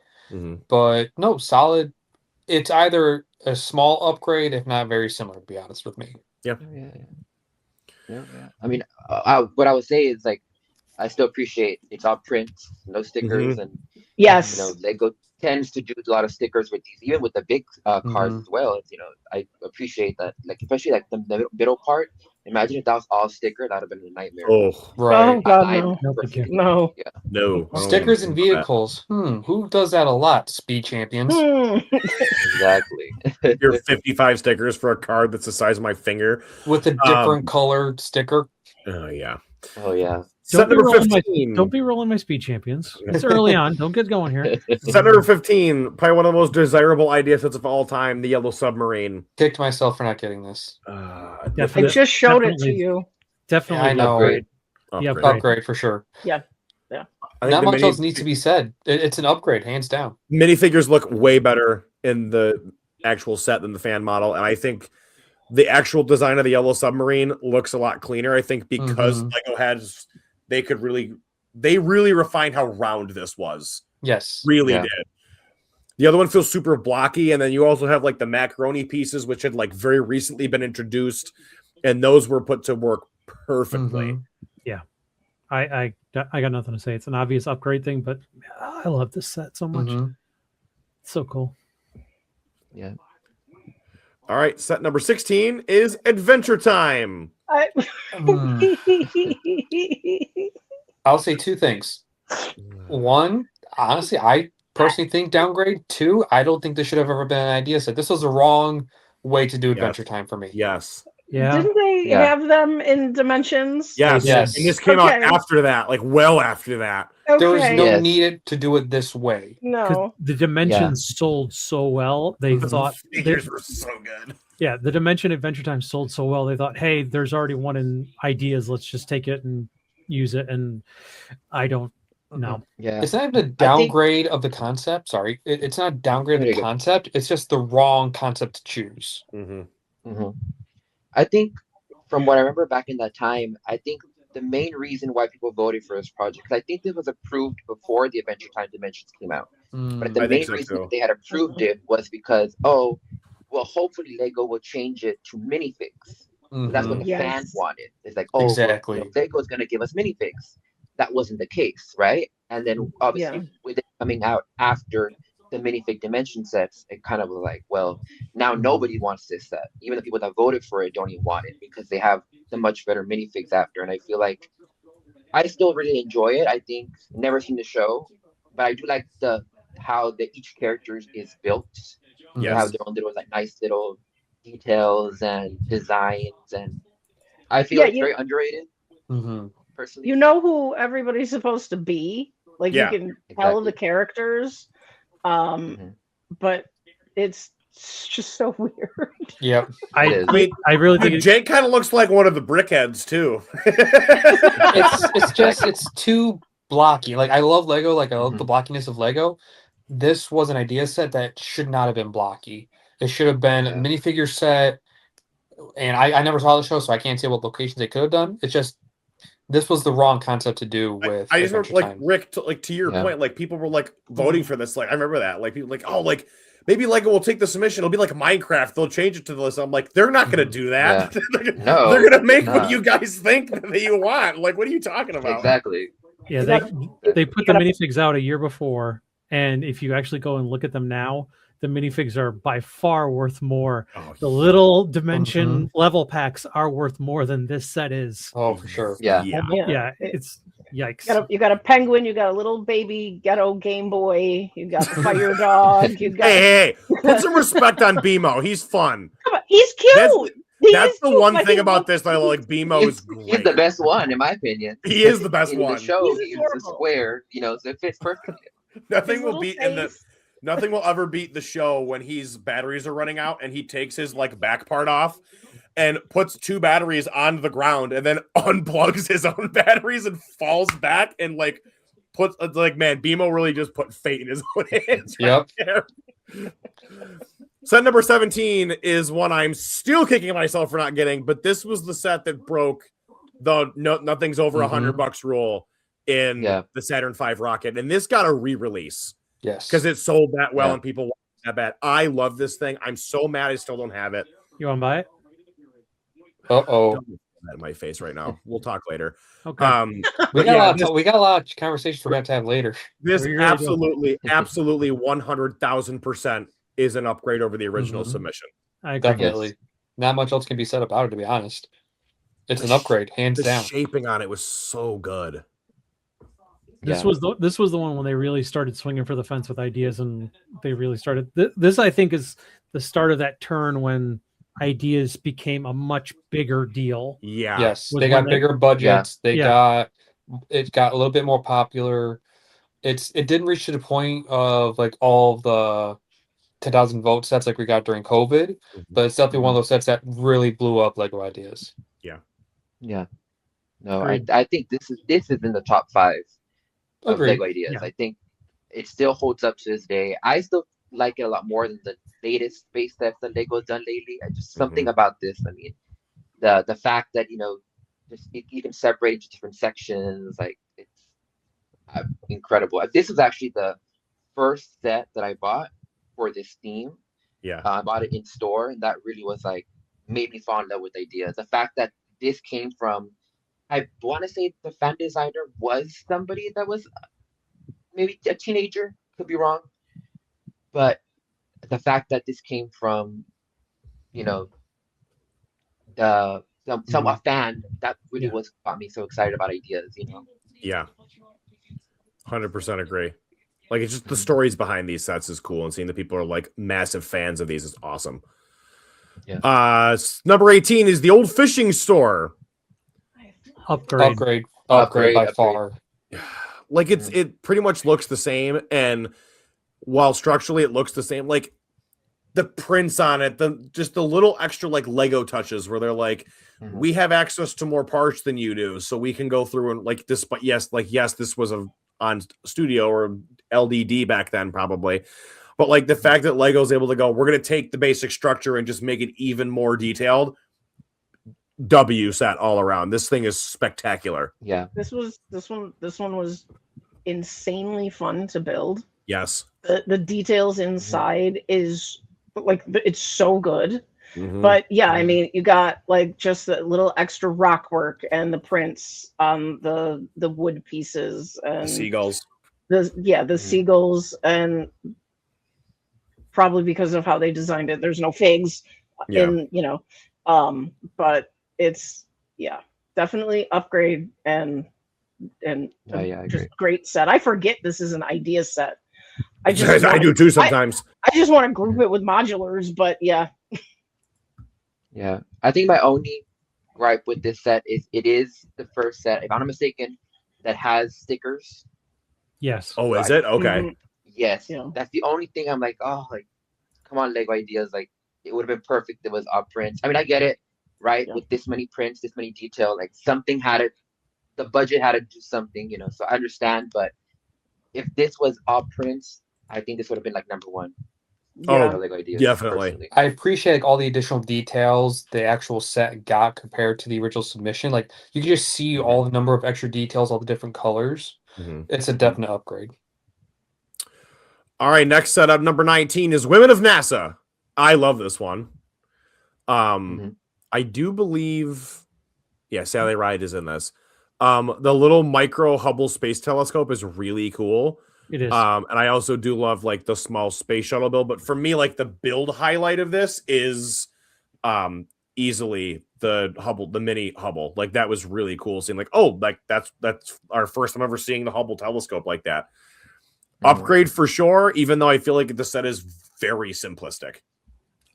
But no, solid. It's either a small upgrade, if not very similar, to be honest with me. Yeah. I mean, what I would say is like, I still appreciate it's all print, no stickers, and Yes. Lego tends to do a lot of stickers with these, even with the big cars as well. It's, I appreciate that, like especially like the middle part. Imagine if that was all sticker, that would have been a nightmare. Oh, right. Oh God, no. No. Stickers and vehicles. Who does that a lot? Speed champions. Exactly. You're 55 stickers for a card that's the size of my finger with a different colored sticker. Oh yeah. Oh yeah. Set number 15. Don't be rolling my speed champions. It's early on. Don't get going here. Set number 15. Probably one of the most desirable idea sets of all time. The Yellow Submarine. Kicked myself for not getting this. I just showed it to you. Definitely, I know. Upgrade. Yeah, upgrade for sure. Yeah. Not much else needs to be said. It's an upgrade, hands down. Minifigures look way better in the actual set than the fan model, and I think the actual design of the Yellow Submarine looks a lot cleaner. I think because Lego has, they really refined how round this was. Yes, really did. The other one feels super blocky, and then you also have like the macaroni pieces, which had like very recently been introduced, and those were put to work perfectly. Yeah, I got nothing to say. It's an obvious upgrade thing, but I love this set so much. It's so cool. Yeah. All right, set number 16 is Adventure Time. I'll say 2 things. 1, honestly, I personally think downgrade. 2, I don't think this should have ever been an idea set. This was the wrong way to do Adventure Time for me. Yes. Yeah. Didn't they have them in Dimensions? Yes. And this came out after that, like well after that. There was no need to do it this way. No. The Dimensions sold so well. They thought figures were so good. Yeah, the Dimension Adventure Time sold so well. They thought, hey, there's already one in ideas. Let's just take it and use it. And I don't know. Yeah. It's not even a downgrade of the concept. Sorry. It's not a downgrade of the concept. It's just the wrong concept to choose. I think from what I remember back in that time, I think the main reason why people voted for this project, because I think this was approved before the Adventure Time Dimensions came out. But the main reason that they had approved it was because, hopefully Lego will change it to minifigs. That's what the fans wanted. It's like, exactly. Lego is going to give us minifigs. That wasn't the case, right? And then obviously with it coming out after the minifig dimension sets, it kind of was like, well, now nobody wants this set. Even the people that voted for it don't even want it because they have the much better minifigs after. And I feel like I still really enjoy it. I think never seen the show, but I do like how each character is built. They have their own little nice little details and designs, and I feel it's very underrated. Personally, you know who everybody's supposed to be. Like you can tell the characters. But it's just so weird. Yep. I really think Jake kind of looks like one of the brickheads too. it's too blocky. Like I love Lego, like I love the blockiness of Lego. This was an idea set that should not have been blocky. It should have been a minifigure set. And I never saw the show, so I can't say what locations they could have done. It's just this was the wrong concept to do with. I just remember, like Rick, to your point, like people were like voting for this. Like I remember that, like people like, oh, like maybe Lego will take the submission. It'll be like Minecraft. They'll change it to this. I'm like, they're not going to do that. No, they're going to make what you guys think that you want. Like, what are you talking about? Exactly. Yeah, they put the minifigs out a year before, and if you actually go and look at them now, the minifigs are by far worth more. The little dimension level packs are worth more than this set is. Oh, for sure. Yeah. It's yikes. You got a penguin. You got a little baby ghetto Game Boy. You got the fire dog. You got hey, put some respect on BMO. He's fun. Come on, he's cute. That's the one thing about this that I like. BMO is great. He's the best one, in my opinion. He is the best one. In the show, he's a square, so it fits perfectly. Nothing His will little beat in the face. nothing will ever beat the show when his batteries are running out and he takes his like back part off and puts 2 batteries on the ground and then unplugs his own batteries and falls back and like puts like, man, BMO really just put fate in his own hands. Yep. There. Set number 17 is one I'm still kicking myself for not getting, but this was the set that broke the nothing's over $100 rule in the Saturn V rocket, and this got a re-release. Yes, because it sold that well and people want that bad. I love this thing. I'm so mad I still don't have it. You want to buy it? Uh-oh. That in my face right now. We'll talk later. Okay. We got a lot of conversations we're going to have later. This We really absolutely 100,000% is an upgrade over the original submission. I agree. Definitely. Not much else can be said about it, to be honest. It's an upgrade, hands The down. shaping on it was so good. This was the one when they really started swinging for the fence with ideas, and they really started. This I think is the start of that turn when ideas became a much bigger deal. Yeah. Yes, they got bigger budgets. It got a little bit more popular. It didn't reach to the point of like all the 10,000 vote sets like we got during COVID, but it's definitely one of those sets that really blew up Lego ideas. Yeah. No, I think this is in the top 5 of Lego ideas. I think it still holds up to this day. I still like it a lot more than the latest space sets that Lego's done lately. Just something about this. I mean, the fact that just you can separate into different sections, like it's incredible. This is actually the first set that I bought for this theme. Yeah, I bought it in store, and that really was like made me fall in love with ideas. The fact that this came from, I want to say the fan designer was somebody that was maybe a teenager, could be wrong, but the fact that this came from, a fan, that really was got me so excited about ideas. Yeah, 100% agree. Like, it's just the stories behind these sets is cool, and seeing that people are like massive fans of these is awesome. Yeah. Number 18 is the old fishing store. Upgrade by far. Like it pretty much looks the same, and while structurally it looks the same, like the prints on it, just the little extra like Lego touches where they're like, we have access to more parts than you do, so we can go through and like this. But yes, this was on studio or LDD back then probably. But like the fact that Lego's able to go, we're going to take the basic structure and just make it even more detailed. W set all around. This thing is spectacular. Yeah. This one was insanely fun to build. Yes. The details inside is like, it's so good. But yeah, I mean, you got like just a little extra rock work and the prints on the wood pieces and the seagulls. The seagulls, and probably because of how they designed it, there's no figs in, but it's definitely upgrade and just great set. I forget this is an idea set. I do too sometimes. I just want to group it with modulars, but yeah. Yeah, I think my only gripe with this set is it is the first set, if I'm not mistaken, that has stickers. Yes. Oh, is it? Okay. Yes. Yeah. That's the only thing I'm like, oh, like, come on, Lego ideas. Like, it would have been perfect if it was up prints. I mean, I get it, right? Yeah. With this many prints, this many detail, like something the budget had to do something, so I understand. But if this was up prints, I think this would have been like number 1. Lego ideas, definitely. personally. I appreciate like all the additional details the actual set got compared to the original submission. Like you can just see all the number of extra details, all the different colors. It's a definite upgrade. All right, next setup, number 19 is Women of NASA. I love this one. I do believe, Sally Ride is in this. The little micro Hubble Space Telescope is really cool. It is. And I also do love like the small space shuttle build, but for me, like the build highlight of this is easily the mini Hubble. Like that was really cool seeing like, oh, like that's our first time ever seeing the Hubble telescope like that. Upgrade for sure, even though I feel like the set is very simplistic.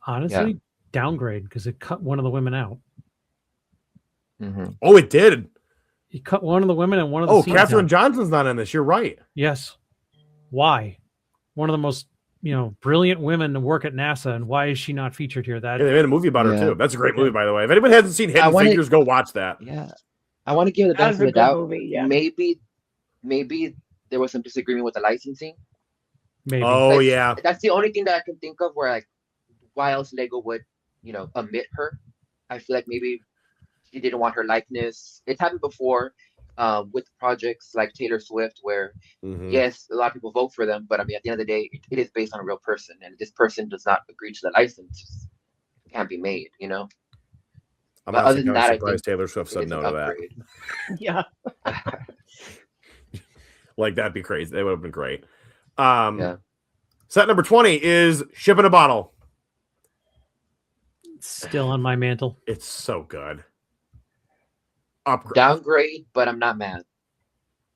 Honestly, downgrade because it cut one of the women out. Oh, it did. He cut one of the women and one of the Oh, Katherine Johnson's not in this. You're right. Yes. Why? One of the most brilliant women to work at NASA, and why is she not featured here? Yeah, they made a movie about her Yeah. too. That's a great movie, by the way. If anyone hasn't seen Hidden wanna- Figures, go watch that. Yeah, I want to give the That was benefit a of the good doubt. movie. Yeah. Maybe there was some disagreement with the licensing. Maybe. Oh yeah, That's the only thing that I can think of where like, why else Lego would omit her? I feel like maybe she didn't want her likeness. It's happened before, with projects like Taylor Swift, where yes, a lot of people vote for them, but I mean, at the end of the day, it is based on a real person, and this person does not agree to the license. It can't be made, I'm But honestly other than kind of that, I surprised think Taylor Swift it said is no an to that. upgrade. Yeah. Like that'd be crazy. That would have been great. Yeah. Set number 20 is Ship in a Bottle. Still on my mantle. It's so good. Upgrade. Downgrade, but I'm not mad.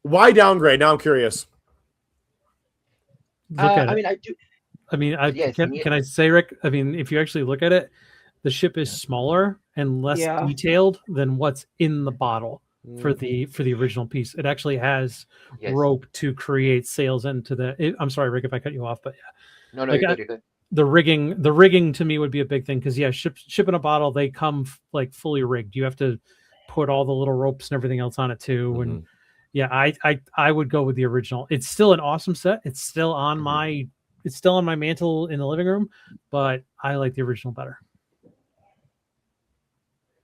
Why downgrade? Now I'm curious. Look at I it. mean, I do. I mean, Yes, can I say, Rick? I mean, if you actually look at it, the ship is smaller and less Yeah. detailed than what's in the bottle for the original piece. It actually has Yes. rope to create sails into the. I'm sorry, Rick, if I cut you off, but yeah, No, Like, you're good. the rigging to me would be a big thing because ship in a bottle, they come like fully rigged. You have to put all the little ropes and everything else on it too, and yeah, I would go with the original. It's still an awesome set. It's still on my mantle in the living room, but I like the original better.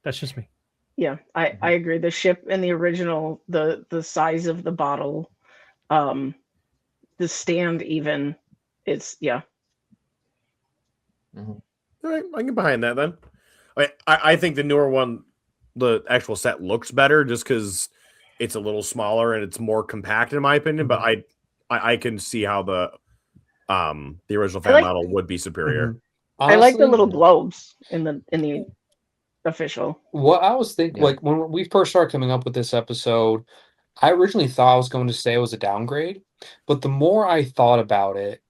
That's just me. Yeah, I agree. The ship and the original, the size of the bottle, the stand even, it's All right, I can get behind that then. I think the newer one, the actual set looks better just because it's a little smaller and it's more compact in my opinion. But I can see how the original fan model would be superior. I like the Honestly, little globes in the official. What I was thinking, Yeah. like when we first started coming up with this episode, I originally thought I was going to say it was a downgrade, but the more I thought about it,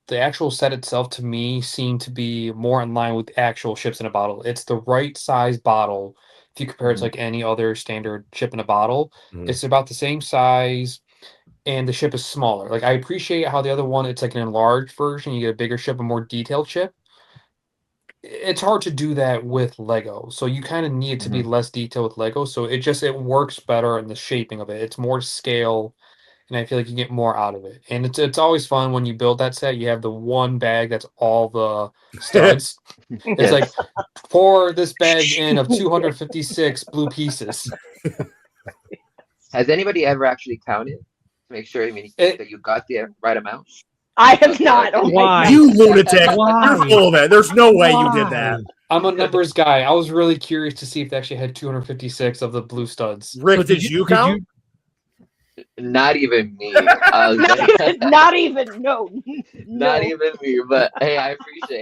the actual set itself to me seemed to be more in line with actual ships in a bottle. It's the right size bottle. If you compare it to like any other standard ship in a bottle, it's about the same size, and the ship is smaller. Like I appreciate how the other one, it's like an enlarged version. You get a bigger ship, a more detailed ship. It's hard to do that with Lego. So you kind of need it to be less detailed with Lego. So it works better in the shaping of it. It's more scale, and I feel like you get more out of it. And it's always fun when you build that set. You have the one bag that's all the studs. It's like pour this bag in of 256 blue pieces. Has anybody ever actually counted to make sure that you got the right amount? I have not. Oh my Why? God. You lunatic! Why? You're full of it. There's no way you did that. I'm a numbers guy. I was really curious to see if they actually had 256 of the blue studs. Rick, So did you count? Not even me. Not even no. Not even me. But hey, I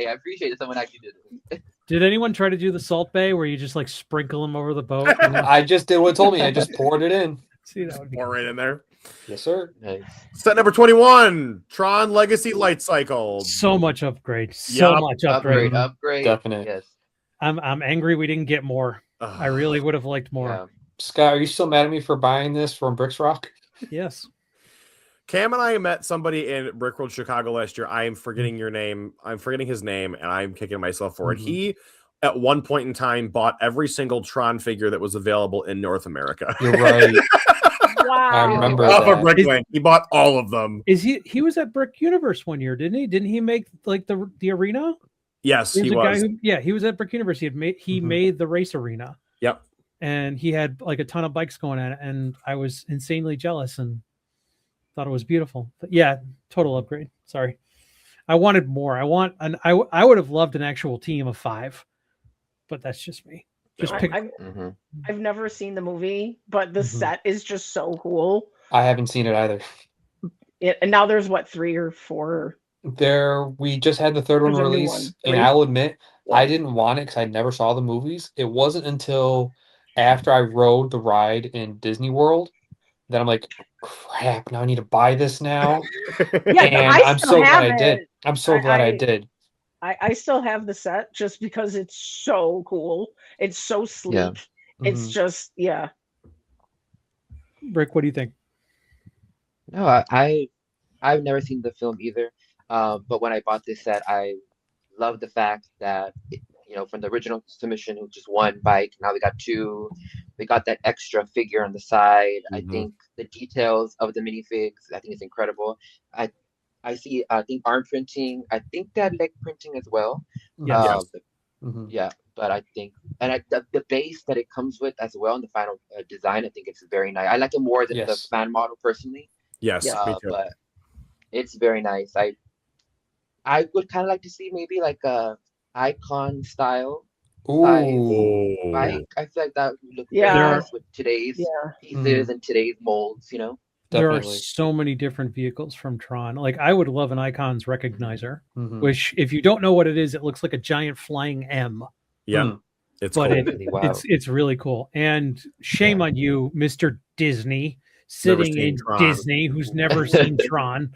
appreciate that someone actually did it. Did anyone try to do the Salt Bay where you just like sprinkle them over the boat? I just did what it told me. I just poured it in. See, that would be Pour right in there. Yes, sir. Nice. Set number 21, Tron Legacy Light Cycle. so much upgrade. So Yup. much upgrade. Upgrade. Definite. Yes. I'm angry we didn't get more. I really would have liked more. Yeah. Scott, are you still mad at me for buying this from Bricks Rock? Yes. Cam and I met somebody in Brickworld Chicago last year. I am forgetting your name. I'm forgetting his name, and I'm kicking myself for it. He, at one point in time, bought every single Tron figure that was available in North America. You're right. Wow. I remember Off of that. Bricklane. He bought all of them. Is he was at Brick Universe one year, didn't he? Didn't he make like the arena? Yes, There's he a was. guy who he was at Brick Universe. He made the race arena. Yep. And he had like a ton of bikes going at it, and I was insanely jealous and thought it was beautiful. But yeah, total upgrade. Sorry. I wanted more. I would have loved an actual team of 5, but that's just me. Just pick. I've never seen the movie, but the set is just so cool. I haven't seen it either. And now there's what, 3 or 4? We just had the third one There's a new release, one. and 3? I'll admit I didn't want it because I never saw the movies. It wasn't until after I rode the ride in Disney World that I'm like, crap, now I need to buy this now. Yeah, And I'm so glad I did. I'm so glad I did. I still have the set just because it's so cool. It's so sleek. Yeah. It's just Rick, what do you think? No, I I've never seen the film either. But when I bought this set, I love the fact that from the original submission, it was just one bike. Now we got two. We got that extra figure on the side. I think the details of the minifigs, I think it's incredible. I see. I think arm printing. I think that leg printing as well. Yes. Yeah, but I think, and the base that it comes with as well in the final design, I think it's very nice. I like it more than the fan model personally. Yes, me too. But it's very nice. I would kind of like to see maybe like a icon style bike. I feel like that would look very nice with today's pieces and today's molds. There are so many different vehicles from Tron. Like I would love an Icons recognizer, which if you don't know what it is, it looks like a giant flying M. Yeah, it's but cool. It's really cool. And shame on you, Mr. Disney, sitting in Tron. Disney, who's never seen Tron.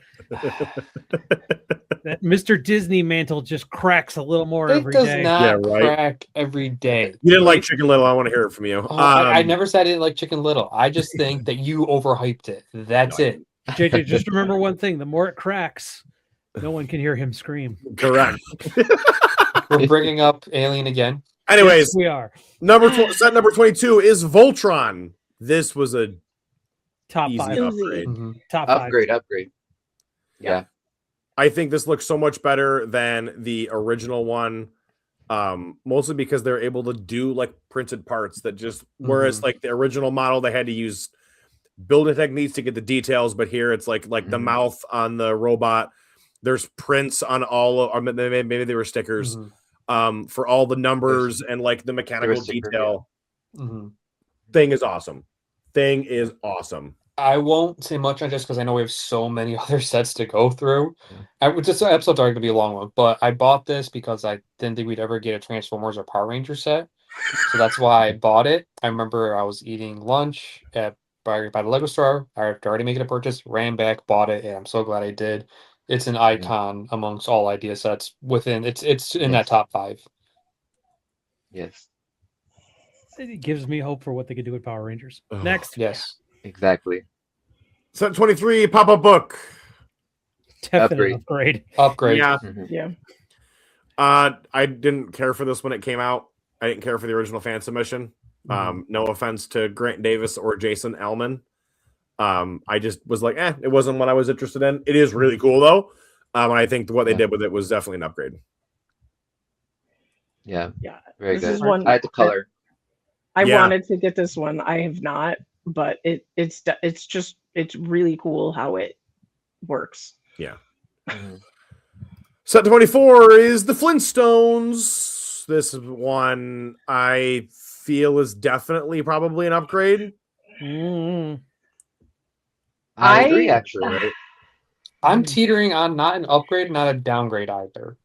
That Mr. Disney mantle just cracks a little more every day. It does not crack every day. You didn't like Chicken Little. I want to hear it from you. I never said I didn't like Chicken Little. I just think that you overhyped it. That's it. JJ, just remember one thing. The more it cracks, no one can hear him scream. Correct. We're bringing up Alien again. Anyways, yes, we are. Set number 22 is Voltron. This was a top 5 upgrade. Top 5 upgrade. Yeah. I think this looks so much better than the original one, mostly because they're able to do like printed parts that just, whereas like the original model, they had to use building techniques to get the details, but here it's like the mouth on the robot. There's prints on all of, or maybe they were stickers for all the numbers and like the mechanical detail. Thing is awesome. I won't say much on just because I know we have so many other sets to go through. This episode's already going to be a long one, but I bought this because I didn't think we'd ever get a Transformers or Power Ranger set. So that's why I bought it. I remember I was eating lunch by the Lego store. I had already made a purchase, ran back, bought it, and I'm so glad I did. It's an icon amongst all idea sets. It's in that top 5. Yes. It gives me hope for what they could do with Power Rangers. Next. Yes. Exactly. Set 23, pop-up book. Definitely upgrade. Yeah. Yeah. I didn't care for this when it came out. I didn't care for the original fan submission. No offense to Grant Davis or Jason Ellman. I just was like, it wasn't what I was interested in. It is really cool though. And I think what they did with it was definitely an upgrade. Yeah. Very good. Is one I like the color. I wanted to get this one. I have not, but it's really cool how it works. Yeah. Set 24 is the Flintstones. This one I feel is definitely probably an upgrade. I agree, actually. I'm teetering on not an upgrade, not a downgrade either.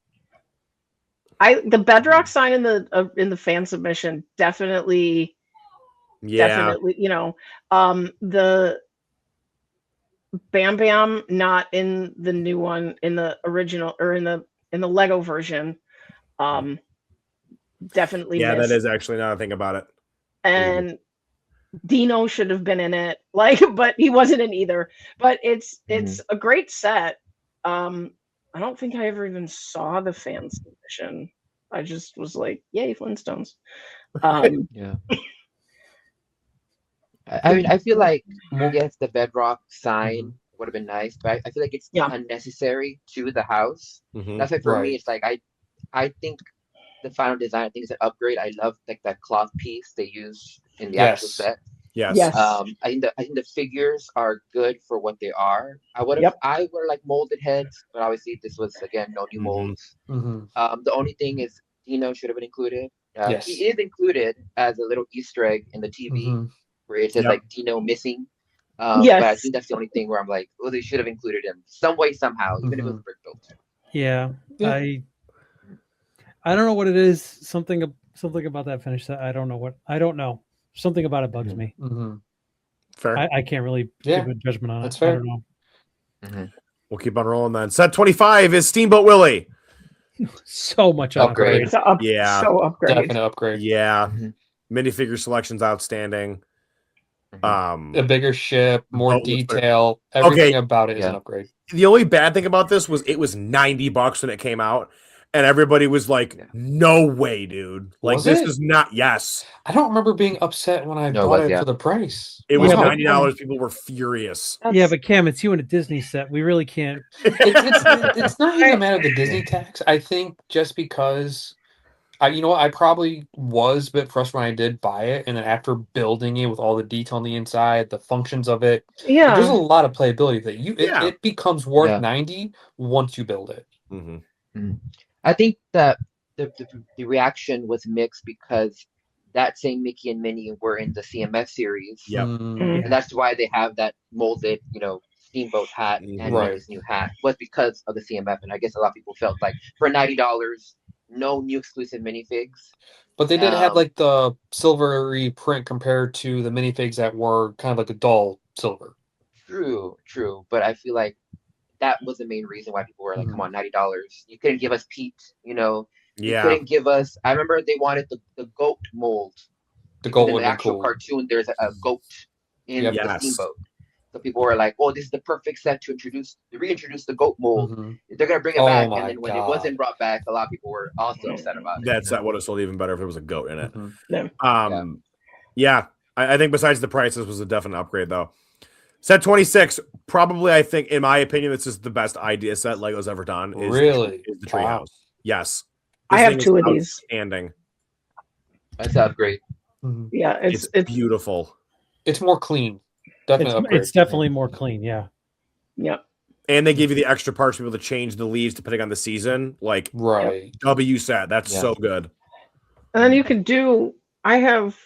The Bedrock sign in the fan submission definitely, the Bam Bam not in the new one, in the original or in the Lego version, definitely missed. That is actually now I think about it. And Dino should have been in it, but he wasn't in either. But it's a great set. I don't think I ever even saw the fan submission. I just was like, yay, Flintstones. Yeah. I mean, I feel like, yes, the Bedrock sign would have been nice, but I feel like it's unnecessary to the house. That's why for me, it's like, I think the final design, I think, is an upgrade. I love like that cloth piece they use in the actual set. Yes. I think the figures are good for what they are. I would like molded heads, but obviously this was again no new molds. The only thing is Dino should have been included. He is included as a little Easter egg in the TV where it says like Dino missing. But I think that's the only thing where I'm like, they should have included him some way somehow, even if it was brick built. Yeah. I don't know what it is. Something about that finish set. I don't know. Something about it bugs me. Fair. I can't really give a judgment on it. That's fair. I don't know. We'll keep on rolling then. Set 25 is Steamboat Willie. So much upgrade. So upgrade. Definite upgrade. Yeah. Minifigure selection's outstanding. A bigger ship, more boat looks better. detail. Everything Okay. about it is an Yeah. upgrade. The only bad thing about this was it was $90 when it came out, and everybody was like, Yeah. "No way, dude! Like Was this it? is not." Yes, I don't remember being upset when I No, it bought was, it yeah. for the price. it was Yeah, but- $90. People were furious. Yeah, but Cam, it's you in a Disney set. We really can't. It's not even a matter of the Disney tax. I think just because you know what, I probably was a bit frustrated when I did buy it, and then after building it with all the detail on the inside, the functions of it, Yeah. there's a lot of playability that Yeah. it becomes worth Yeah. 90 once you build it. Mhm. I think that the reaction was mixed because that same Mickey and Minnie were in the CMF series. Yep. Mm, And that's why they have that molded, steamboat hat and Right. Mickey's new hat was because of the CMF. And I guess a lot of people felt like for $90, no new exclusive minifigs. But they did have Um, like the silvery print compared to the minifigs that were kind of like a dull silver. True. But I feel like that was the main reason why people were like, come on, $90. You couldn't give us Pete, You Yeah. couldn't give us. I remember they wanted the goat mold. The Because gold in would the have been actual cool. cartoon, there's a goat in Yep. the Yes. steamboat. So people were like, "Oh, this is the perfect set to reintroduce the goat mold. Mhm. They're gonna bring it Oh back." my And then when it God. wasn't brought back, a lot of people were also upset about it. That set would have sold even better if there was a goat in it. Mhm. Yeah. I think besides the price, this was a definite upgrade, though. Set 26, probably, I think, in my opinion, this is the best idea set Lego's ever done. Really? Is the Wow. treehouse. Yes. I This have thing is 2 of these. outstanding. That's an upgrade. Mhm. Yeah, It's it's beautiful. It's more clean. Definitely upgrade. It's definitely more clean. Yeah. yep. And they give you the extra parts to be able to change the leaves depending on the season. Like Right. W set. That's Yeah. so good. And then you can do. I have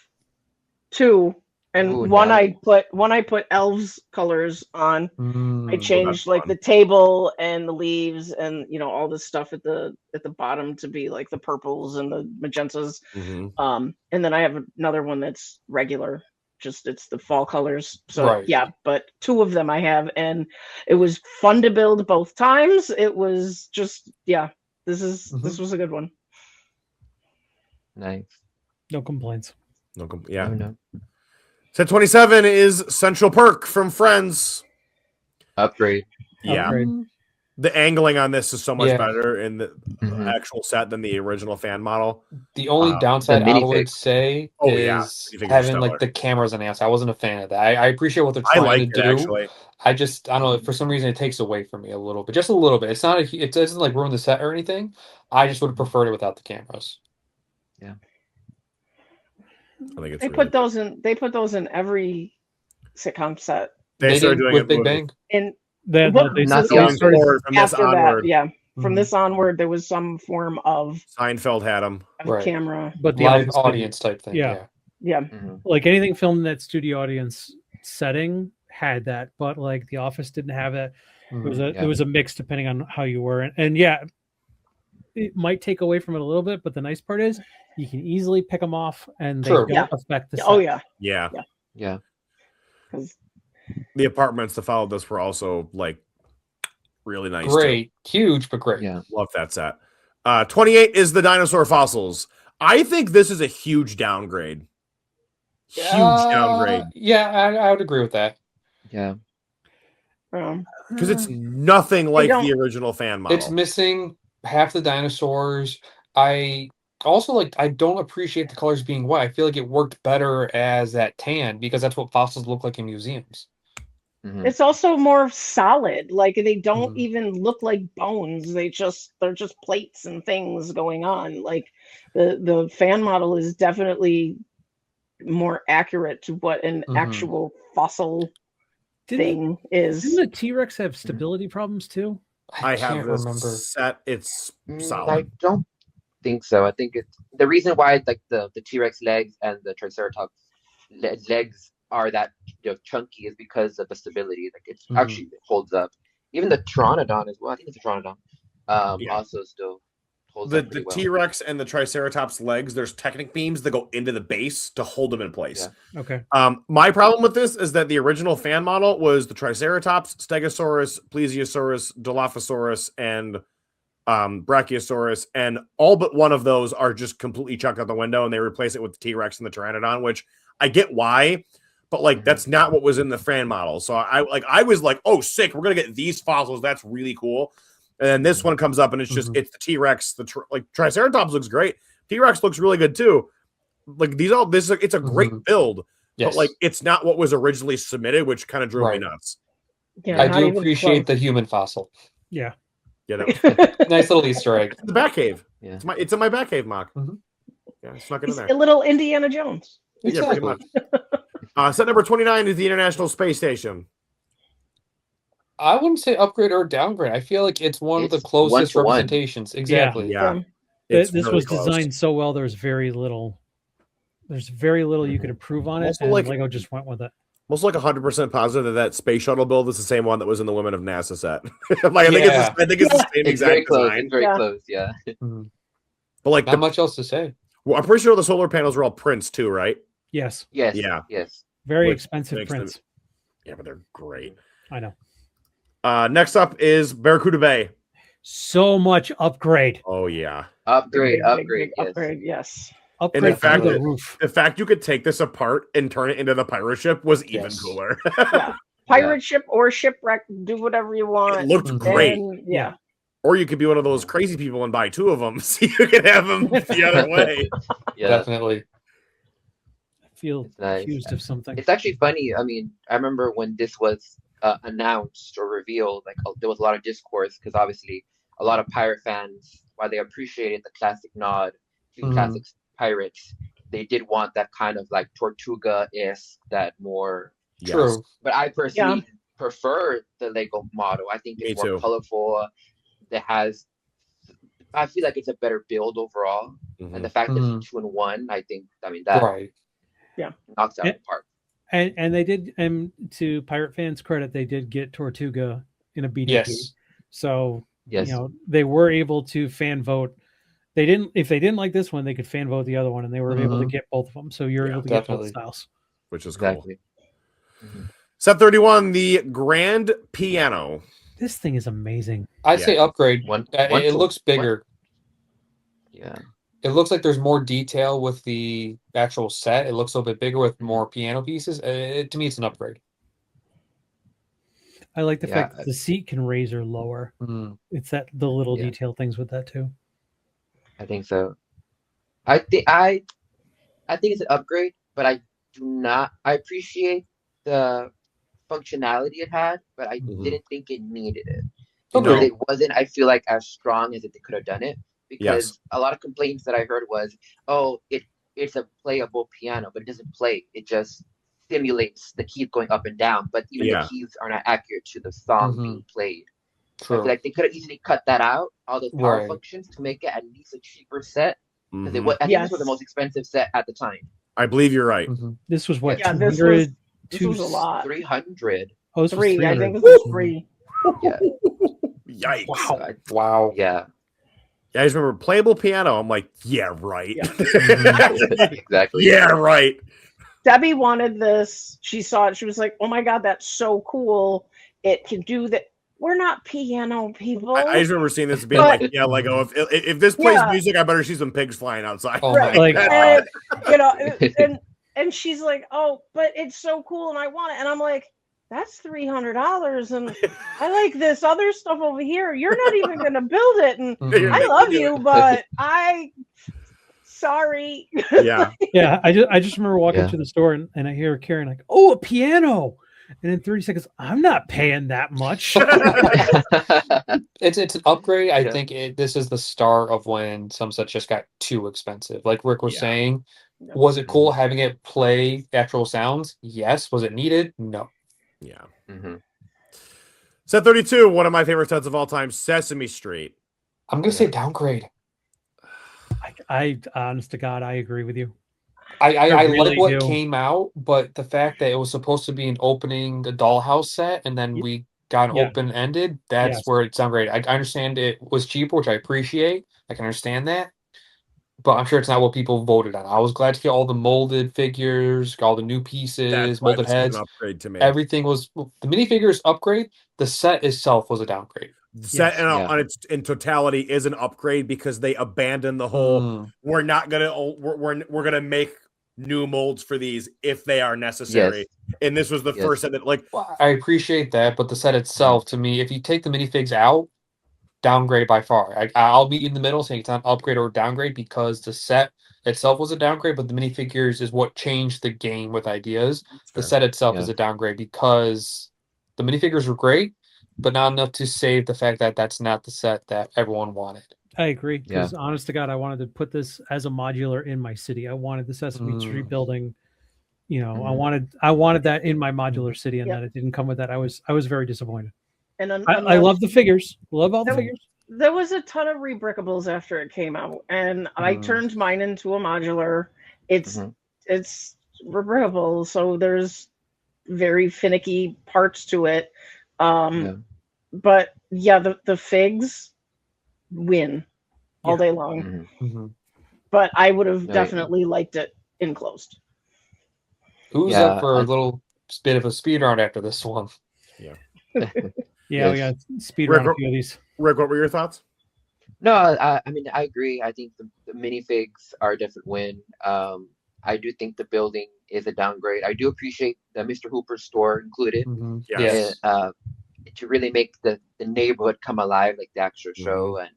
2, and Ooh, one nice. I put elves colors on. I Mm. changed like fun. the table and the leaves and all the stuff at the bottom to be like the purples and the magentas. Mhm. And then I have another one that's regular, just it's the fall colors. So Right. yeah, but 2 of them I have, and it was fun to build both times. It was just this was a good one. Nice. No complaints. Yeah. No. Set 27 is Central Perk from Friends. Upgrade. Yeah. Upgrade. The angling on this is so much Yeah. better in the Mhm. actual set than the original fan model. The only The downside I minifig. would say Oh, yeah. is Minifigs are having stellar. like the cameras enhanced. I wasn't a fan of that. I appreciate what they're I trying like to it, do. actually. I don't know. For some reason, it takes away from me a little bit, just a little bit. It's not. It doesn't like ruin the set or anything. I just would have preferred it without the cameras. I think it's They really put those in. They put those in every sitcom set. They They started did doing with it Big with Bang. And They What- Not they the started- forward from this after onward. that, from Mhm. this onward, there was some form of Seinfeld had them. Right. camera. but the Live office didn't. audience type thing. Yeah. Yeah. Yeah, Mhm. Like anything filmed in that studio audience setting had that, but like the office didn't have it. Mhm. It was a mix depending on how you were, and yeah, it might take away from it a little bit. But the nice part is you can easily pick them off, and they True. don't Yeah. affect the set. oh yeah, Yeah. Yeah. 'Cause The apartments that followed this were also like really nice. Great, huge, but great. Yeah. Too. Love that set. 28 is the dinosaur fossils. I think this is a huge downgrade. Huge downgrade. Yeah, I would agree with that. Yeah. Because it's nothing like don't- the original fan model. It's missing half the dinosaurs. I also I don't appreciate the colors being white. I feel like it worked better as that tan because that's what fossils look like in museums. Mhm. it's also more solid. Like they don't Mhm. even look like bones. They're just plates and things going on. Like the fan model is definitely more accurate to what an Mhm. actual fossil Didn't, thing is. didn't the T-Rex have stability problems too? I can't have this remember. set. It's I solid. don't think so. I think it's the reason why like the T-Rex legs and the Triceratops legs are that chunky is because of the stability. Like it Mhm. actually holds up. Even the Pteranodon as well. I think it's a Pteranodon. Yeah. Also still holds The up pretty well. T-Rex and the Triceratops legs, there's Technic beams that go into the base to hold them in place. Okay. My problem with this is that the original fan model was the Triceratops, Stegosaurus, Plesiosaurus, Dilophosaurus, and Brachiosaurus, and all but one of those are just completely chucked out the window, and they replace it with the T-Rex and the Pteranodon, which I get why, but like that's not what was in the fan model. So I was like, oh, sick, we're gonna get these fossils. That's really cool. And then this one comes up, and it's just it's the T-Rex. Like Triceratops looks great. T-Rex looks really good too. Like it's a great build, but like it's not what was originally submitted, which kind of drove me nuts. Yeah, I do appreciate the human fossil. Yeah. Nice little Easter egg. The Batcave. Yeah. It's in my Batcave mock. Yeah, it's not in there. A little Indiana Jones. Yeah, pretty much. Set number 29 is the International Space Station. I wouldn't say upgrade or downgrade. I feel like it's one of the closest representations. Exactly. Yeah. This was designed so well. There's very little you could improve on it. Also, and like, Lego just went with it. Almost like 100% positive that space shuttle build is the same one that was in the Women of NASA set. Like, I think it's the same exact design. It's very close, yeah. But like, not much else to say. Well, I'm pretty sure the solar panels were all prints too, right? Yes. Yes. Yeah. Yes. Very expensive prints. Yeah, but they're great. I know. Next up is Barracuda Bay. So much upgrade. Oh yeah. Upgrade. Yes. And in fact, the fact you could take this apart and turn it into the pirate ship was even cooler. Pirate ship or shipwreck, do whatever you want. It looked great. Yeah. Or you could be one of those crazy people and buy two of them, so you could have them the other way. Definitely. I feel accused of something. It's actually funny. I mean, I remember when this was announced or revealed, like there was a lot of discourse because obviously a lot of pirate fans, while they appreciated the classic nod to classic pirates, they did want that kind of like Tortuga-esque, that more true. But I personally prefer the Lego model. I think it's more colorful. It has, I feel like it's a better build overall, and the fact that it's 2-in-1, I mean that knocks out the park. And they did, and to pirate fans' credit, they did get Tortuga in a BDP. So you know, they were able to fan vote. They didn't, if they didn't like this one, they could fan vote the other one, and they were able to get both of them. So you're able to get both styles, which is cool. Set 31, the Grand Piano. This thing is amazing. I'd say upgrade. It looks bigger. Yeah. It looks like there's more detail with the actual set. It looks a little bit bigger with more piano pieces. To me, it's an upgrade. I like the fact that the seat can raise or lower. It's the little detail things with that too. I think so. I think it's an upgrade, but I do not. I appreciate the functionality it had, but I didn't think it needed it. Because it wasn't, I feel like, as strong as they could have done it. Because a lot of complaints that I heard was, oh, it's a playable piano, but it doesn't play. It just simulates the keys going up and down, but even the keys are not accurate to the song being played. True. I feel like they could have easily cut that out, all those power functions, to make it at least a cheaper set. Because I think this was the most expensive set at the time. I believe you're right. This was what, 200? This was a lot. 300. Oh, this was 300. I think this was 3. Yeah. Yikes. Wow. Yeah. Yeah, I just remember playable piano. I'm like, yeah, right. Exactly. Yeah, right. Debbie wanted this. She saw it. She was like, oh my God, that's so cool. It can do that. We're not piano people. I just remember seeing this being like, yeah, like, oh, if this plays music, I better see some pigs flying outside. Oh, right. And, you know, and she's like, oh, but it's so cool and I want it. And I'm like, that's $300, and I like this other stuff over here. You're not even going to build it, and I love you, but sorry. Yeah. I just remember walking through the store and I hear Karen like, oh, a piano. And in 30 seconds, I'm not paying that much. It's an upgrade. I think this is the start of when some sets just got too expensive. Like Rick was saying, was it cool having it play actual sounds? Yes. Was it needed? No. Yeah. Set 32, one of my favorite sets of all time, Sesame Street. I'm going to say downgrade. I honest to God, I agree with you. I really like what came out, but the fact that it was supposed to be an opening a dollhouse set and then we got an open-ended, that's where it's downgraded. I understand it was cheaper, which I appreciate. I can understand that. But I'm sure it's not what people voted on. I was glad to get all the molded figures, all the new pieces, molded heads. An upgrade to me. Everything was the minifigures upgrade. The set itself was a downgrade. The set on its in totality is an upgrade because they abandoned the whole. We're not gonna. We're gonna make new molds for these if they are necessary. And this was the first set that, like, Well, I appreciate that, but the set itself, to me, if you take the minifigs out, downgrade by far. I'll meet you in the middle, saying it's not upgrade or downgrade because the set itself was a downgrade, but the minifigures is what changed the game with ideas. The set itself is a downgrade because the minifigures were great, but not enough to save the fact that that's not the set that everyone wanted. I agree, because honest to God, I wanted to put this as a modular in my city. I wanted the Sesame Street building. You know, I wanted that in my modular city, and that it didn't come with that. I was very disappointed. And I love the figures. Love all the figures. There was a ton of rebrickables after it came out, and I turned mine into a modular. It's rebrickable, so there's very finicky parts to it. But yeah, the figs win all day long. But I would have definitely liked it enclosed. Who's up for a little bit of a speed round after this one? Yeah, we got speed round a few of these. Rick, what were your thoughts? No, I mean, I agree. I think the minifigs are a different win. I do think the building is a downgrade. I do appreciate the Mr. Hooper store included. Yes. To really make the neighborhood come alive, like the actual show. And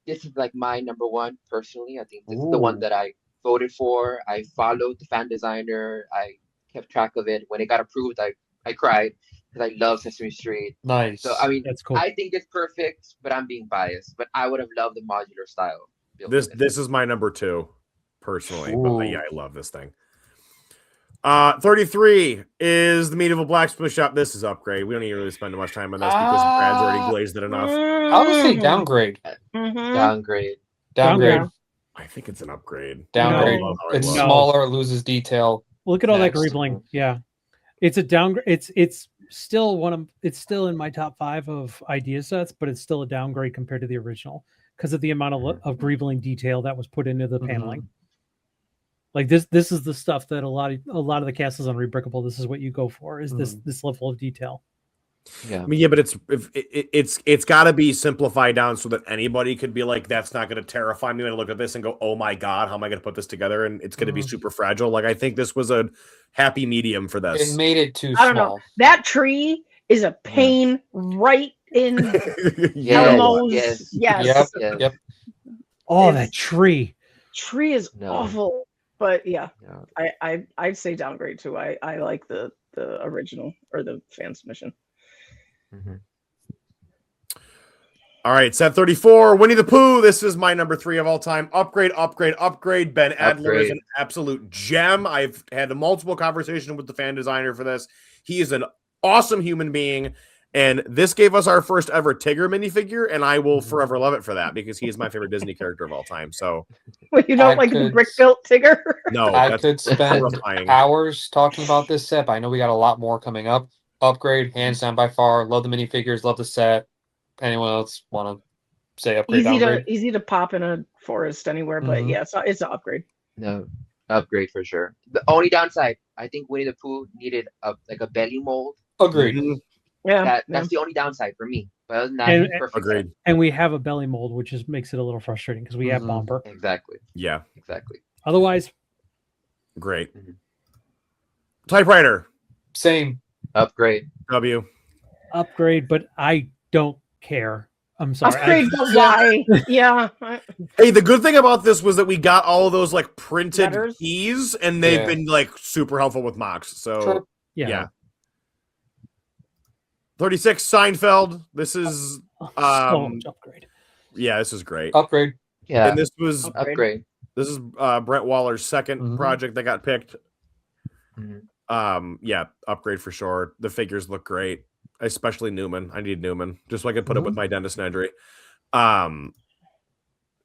this is like my number one personally. I think this is the one that I voted for. I followed the fan designer. I kept track of it. When it got approved, I cried because I love Sesame Street. Nice. So I mean, that's cool. I think it's perfect, but I'm being biased. But I would have loved the modular style. This is my number 2, personally. But yeah, I love this thing. 33 is the Medieval Blacksmith Shop. This is upgrade. We don't even really spend much time on this because Brad's already glazed it enough. I would say downgrade. Downgrade. I think it's an upgrade. Downgrade. It's smaller, it loses detail. Look at all that greebling. Yeah. It's a downgrade. It's still it's still in my top 5 of idea sets, but it's still a downgrade compared to the original because of the amount of greebling detail that was put into the paneling. Like this is the stuff that a lot of the castles on Rebrickable, this is what you go for, is this level of detail. I mean, but it's got to be simplified down so that anybody could be like, that's not going to terrify me when I look at this and go, oh my god, how am I going to put this together? And it's going to be super fragile. Like, I think this was a happy medium for this. It made it too I don't know. That tree is a pain right in Elmo's. Yes. Yep. Oh, that tree. Tree is awful. But I'd say downgrade too. I like the original or the fan submission. All right, set 34, Winnie the Pooh. This is my number 3 of all time. Upgrade. Ben Adler is an absolute gem. I've had a multiple conversation with the fan designer for this. He is an awesome human being, and this gave us our first ever Tigger minifigure, and I will forever love it for that because he is my favorite Disney character of all time. So, well, you don't like the brick-built Tigger? No, I could spend hours talking about this set, but I know we got a lot more coming up. Upgrade, hands down by far. Love the minifigures, love the set. Anyone else want to say upgrade? Easy to pop in a forest anywhere, but yeah, it's an upgrade. No, upgrade for sure. The only downside, I think Winnie the Pooh needed a belly mold. Agreed. Yeah, that's the only downside for me. But other than that, perfect. Agreed. And we have a belly mold, which makes it a little frustrating because we have Bomber. Exactly. Yeah. Exactly. Otherwise, great. Typewriter. Same. Upgrade. W. Upgrade, but I don't care. I'm sorry. Upgrade, but why? Yeah. Hey, the good thing about this was that we got all of those like printed keys, and they've been like super helpful with mocks. So yeah. 36 Seinfeld. This is so much upgrade. Yeah, this is great. Upgrade. Yeah. And this was upgrade. This is Brent Waller's second project that got picked. Yeah, upgrade for sure. The figures look great, especially Newman. I need Newman just so I can put it with my dentist injury. The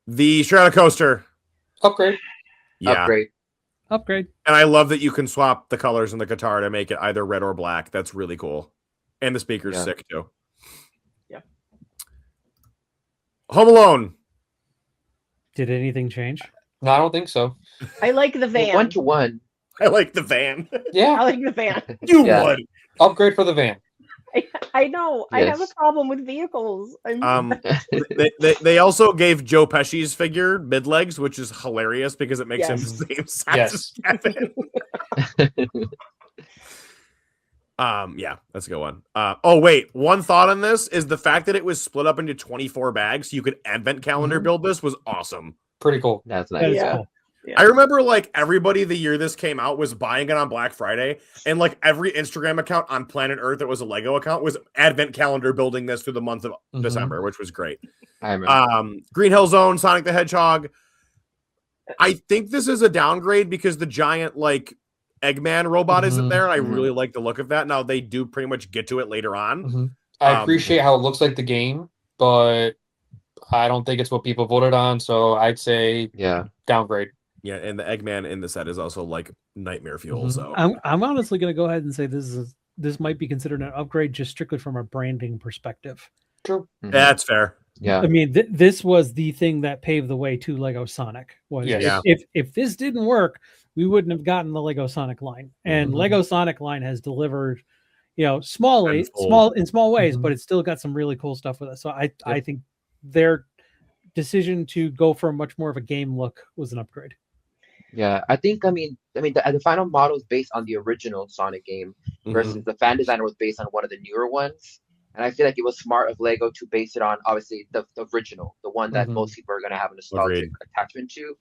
Stratocoaster. Upgrade. Yeah. Upgrade. And I love that you can swap the colors in the guitar to make it either red or black. That's really cool. And the speaker's sick too. Yeah. Home Alone. Did anything change? No, I don't think so. I like the van. 1-to-1. I like the van. Yeah. I like the van. You would. Upgrade for the van. I know. I have a Yes. problem with vehicles. They also gave Joe Pesci's figure mid legs, which is hilarious because it makes him Yes. the same size as Kevin. Yeah, that's a good one. Oh wait, one thought on this is the fact that it was split up into 24 bags, so you could advent calendar build this was awesome. Pretty cool. That's That nice. is Yeah. cool. Yeah. I remember like everybody the year this came out was buying it on Black Friday, and like every Instagram account on planet Earth that was a Lego account was advent calendar building this through the month of December, which was great. I remember. Green Hill Zone, Sonic the Hedgehog. I think this is a downgrade because the giant like Eggman robot isn't there, and I really like the look of that. Now they do pretty much get to it later on. I appreciate how it looks like the game, but I don't think it's what people voted on, so I'd say downgrade. Yeah, and the Eggman in the set is also like nightmare fuel. So I'm honestly going to go ahead and say this might be considered an upgrade just strictly from a branding perspective. True. That's fair. Yeah. I mean, this was the thing that paved the way to Lego Sonic. Was if this didn't work, we wouldn't have gotten the Lego Sonic line. And Lego Sonic line has delivered, small ways, but it's still got some really cool stuff with it. So I think their decision to go for much more of a game look was an upgrade. Yeah, I mean, the final model is based on the original Sonic game versus the fan designer was based on one of the newer ones. And I feel like it was smart of Lego to base it on obviously the original, the one that most people are going to have a nostalgic attachment to.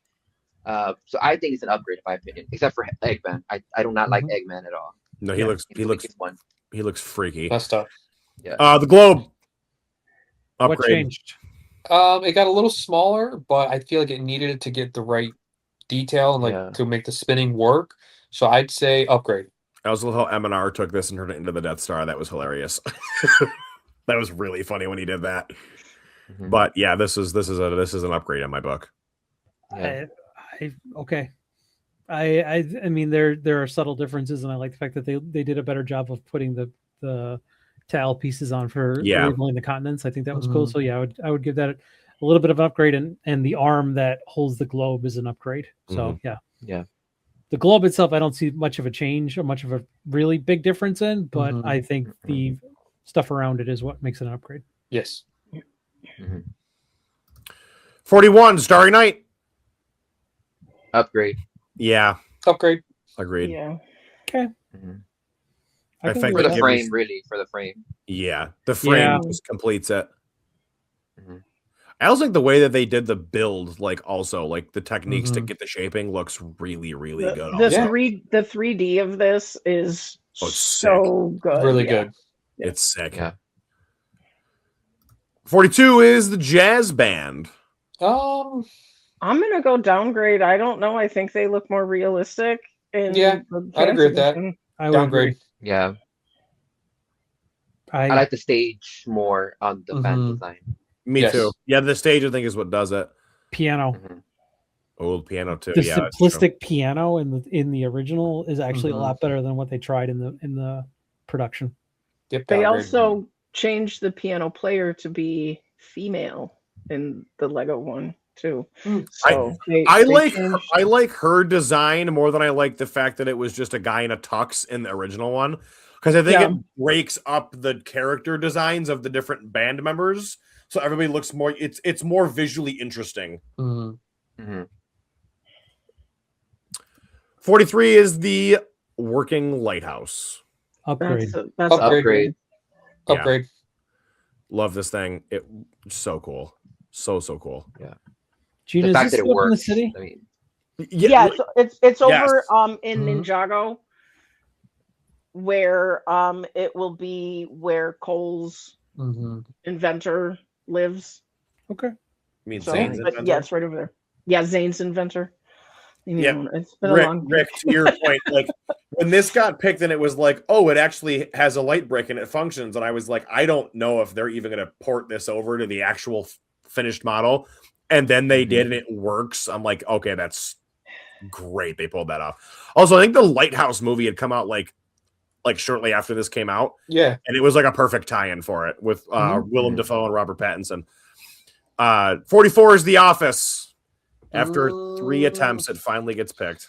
So I think it's an upgrade in my opinion, except for Eggman. I do not like Eggman at all. No, he looks freaky. That's tough. Yeah. The globe upgrade. What changed? It got a little smaller, but I feel like it needed it to get the right detail and to make the spinning work. So I'd say upgrade. I also love how M&R took this and turned it into the Death Star. That was hilarious. That was really funny when he did that. But yeah, this is an upgrade in my book. Yeah. Okay. I mean there are subtle differences, and I like the fact that they did a better job of putting the towel pieces on for labeling the continents. I think that was cool. So yeah, I would give that a little bit of an upgrade, and the arm that holds the globe is an upgrade. So yeah. The globe itself, I don't see much of a change or much of a really big difference in, but I think the stuff around it is what makes it an upgrade. Yes. 41, Starry Night. Upgrade. Yeah. Upgrade. Agreed. Yeah. Okay. I think for the frame, really, for the frame. Yeah. The frame just completes it. I also think the way that they did the build, like also like the techniques to get the shaping looks really, really good. The 3D of this is so good. Really good. It's sick. Yeah. 42 is the jazz band. I'm gonna go downgrade. I don't know. I think they look more realistic. I'd agree with that. I would Downgrade. agree. Yeah. I like the stage more on the fan design. Me too. Yeah, the stage I think is what does it. Piano. Old piano too. The simplistic piano in the original is actually a lot better than what they tried in the production. Yep, they also changed the piano player to be female in the Lego one too. So I like her design more than I like the fact that it was just a guy in a tux in the original one, because I think it breaks up the character designs of the different band members, so everybody looks more. It's more visually interesting. 43 is the working lighthouse. Upgrade. That's upgrade. Upgrade. Love this thing. It's so cool. So cool. Yeah. Gina, the fact is that this it up in the works. city? I mean, yeah, it's over in Ninjago, where it will be where Cole's inventor lives. Okay. You mean So, Zane's inventor? yeah, it's right over there. Yeah, Zane's inventor. It's been Rick, a long Rick, to your point, like when this got picked and it was like, oh, it actually has a light brick and it functions, and I was like, I don't know if they're even going to port this over to the actual finished model, and then they did and it works. I'm like, okay, that's great. They pulled that off. Also, I think the Lighthouse movie had come out like shortly after this came out. Yeah, and it was like a perfect tie-in for it with Willem Dafoe and Robert Pattinson. 44 is The Office. After 3 attempts, it finally gets picked.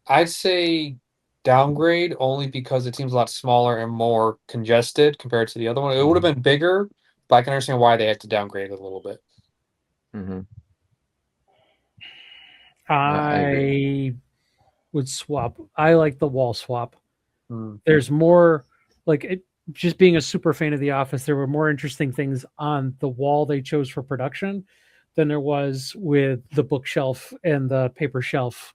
I'd say downgrade only because it seems a lot smaller and more congested compared to the other one. It would have been bigger, but I can understand why they had to downgrade it a little bit. Mm-hmm. I would swap. I like the wall swap. Mm. There's more like it, just being a super fan of The Office. There were more interesting things on the wall they chose for production than there was with the bookshelf and the paper shelf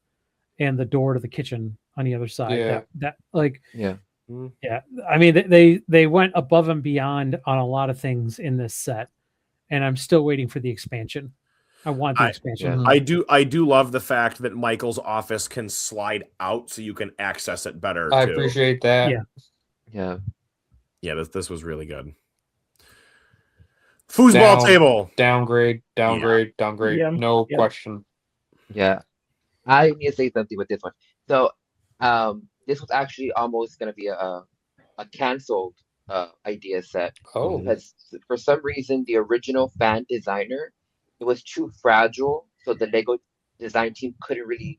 and the door to the kitchen on the other side. Yeah. That like Yeah. yeah. I mean they went above and beyond on a lot of things in this set, and I'm still waiting for the expansion. I want the expansion. Yeah. I do love the fact that Michael's office can slide out so you can access it better. I too. appreciate that. Yeah. Yeah, this was really good. Foosball table. Downgrade. Yeah. No Yeah. question. Yeah. I need to say something with this one. So, this was actually almost going to be a canceled idea set. Oh. Because for some reason, the original fan designer, it was too fragile. So the Lego design team couldn't really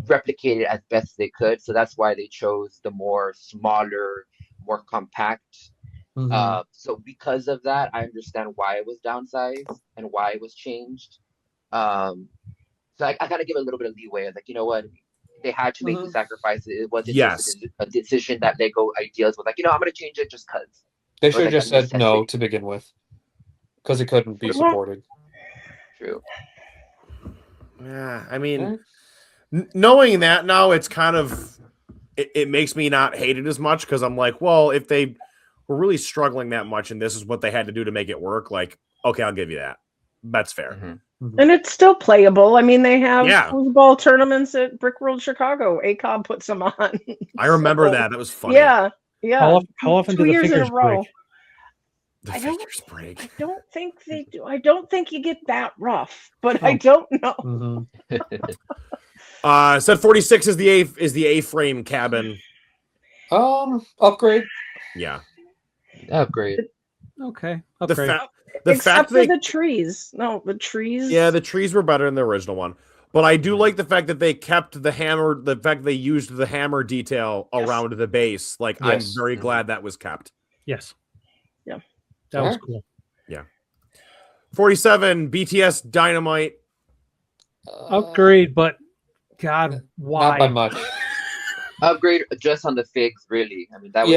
replicate it as best they could. So that's why they chose the more smaller, more compact. So because of that, I understand why it was downsized and why it was changed. So I gotta give it a little bit of leeway. Like, you know what? They had to make the sacrifices. It wasn't just a decision that Lego Ideas was like, I'm gonna change it just because. They should have just said no to begin with. Because it couldn't be supported. True. Yeah, I mean, knowing that now, it's kind of it makes me not hate it as much because I'm like, well, if they were really struggling that much and this is what they had to do to make it work, like, okay, I'll give you that. That's fair. And it's still playable. I mean, they have Yeah. foosball tournaments at Brick World Chicago. ACOB puts them on. I remember that. That was funny. Yeah. Yeah. How often do the figures break? The figures break. I don't think they do. I don't think you get that rough, but I don't know. Set 46 is the A-frame cabin. Upgrade. Yeah. Upgrade. Okay. Upgrade. Except for the trees. No, the trees. Yeah, the trees were better than the original one. But I do like the fact that they kept the hammer, the fact they used the hammer detail around the base. Like, I'm very glad that was kept. Yes. Yeah. That was cool. Yeah. 47, BTS Dynamite. Upgrade, but God, why? Not by much. Upgrade just on the figs, really. I mean, that was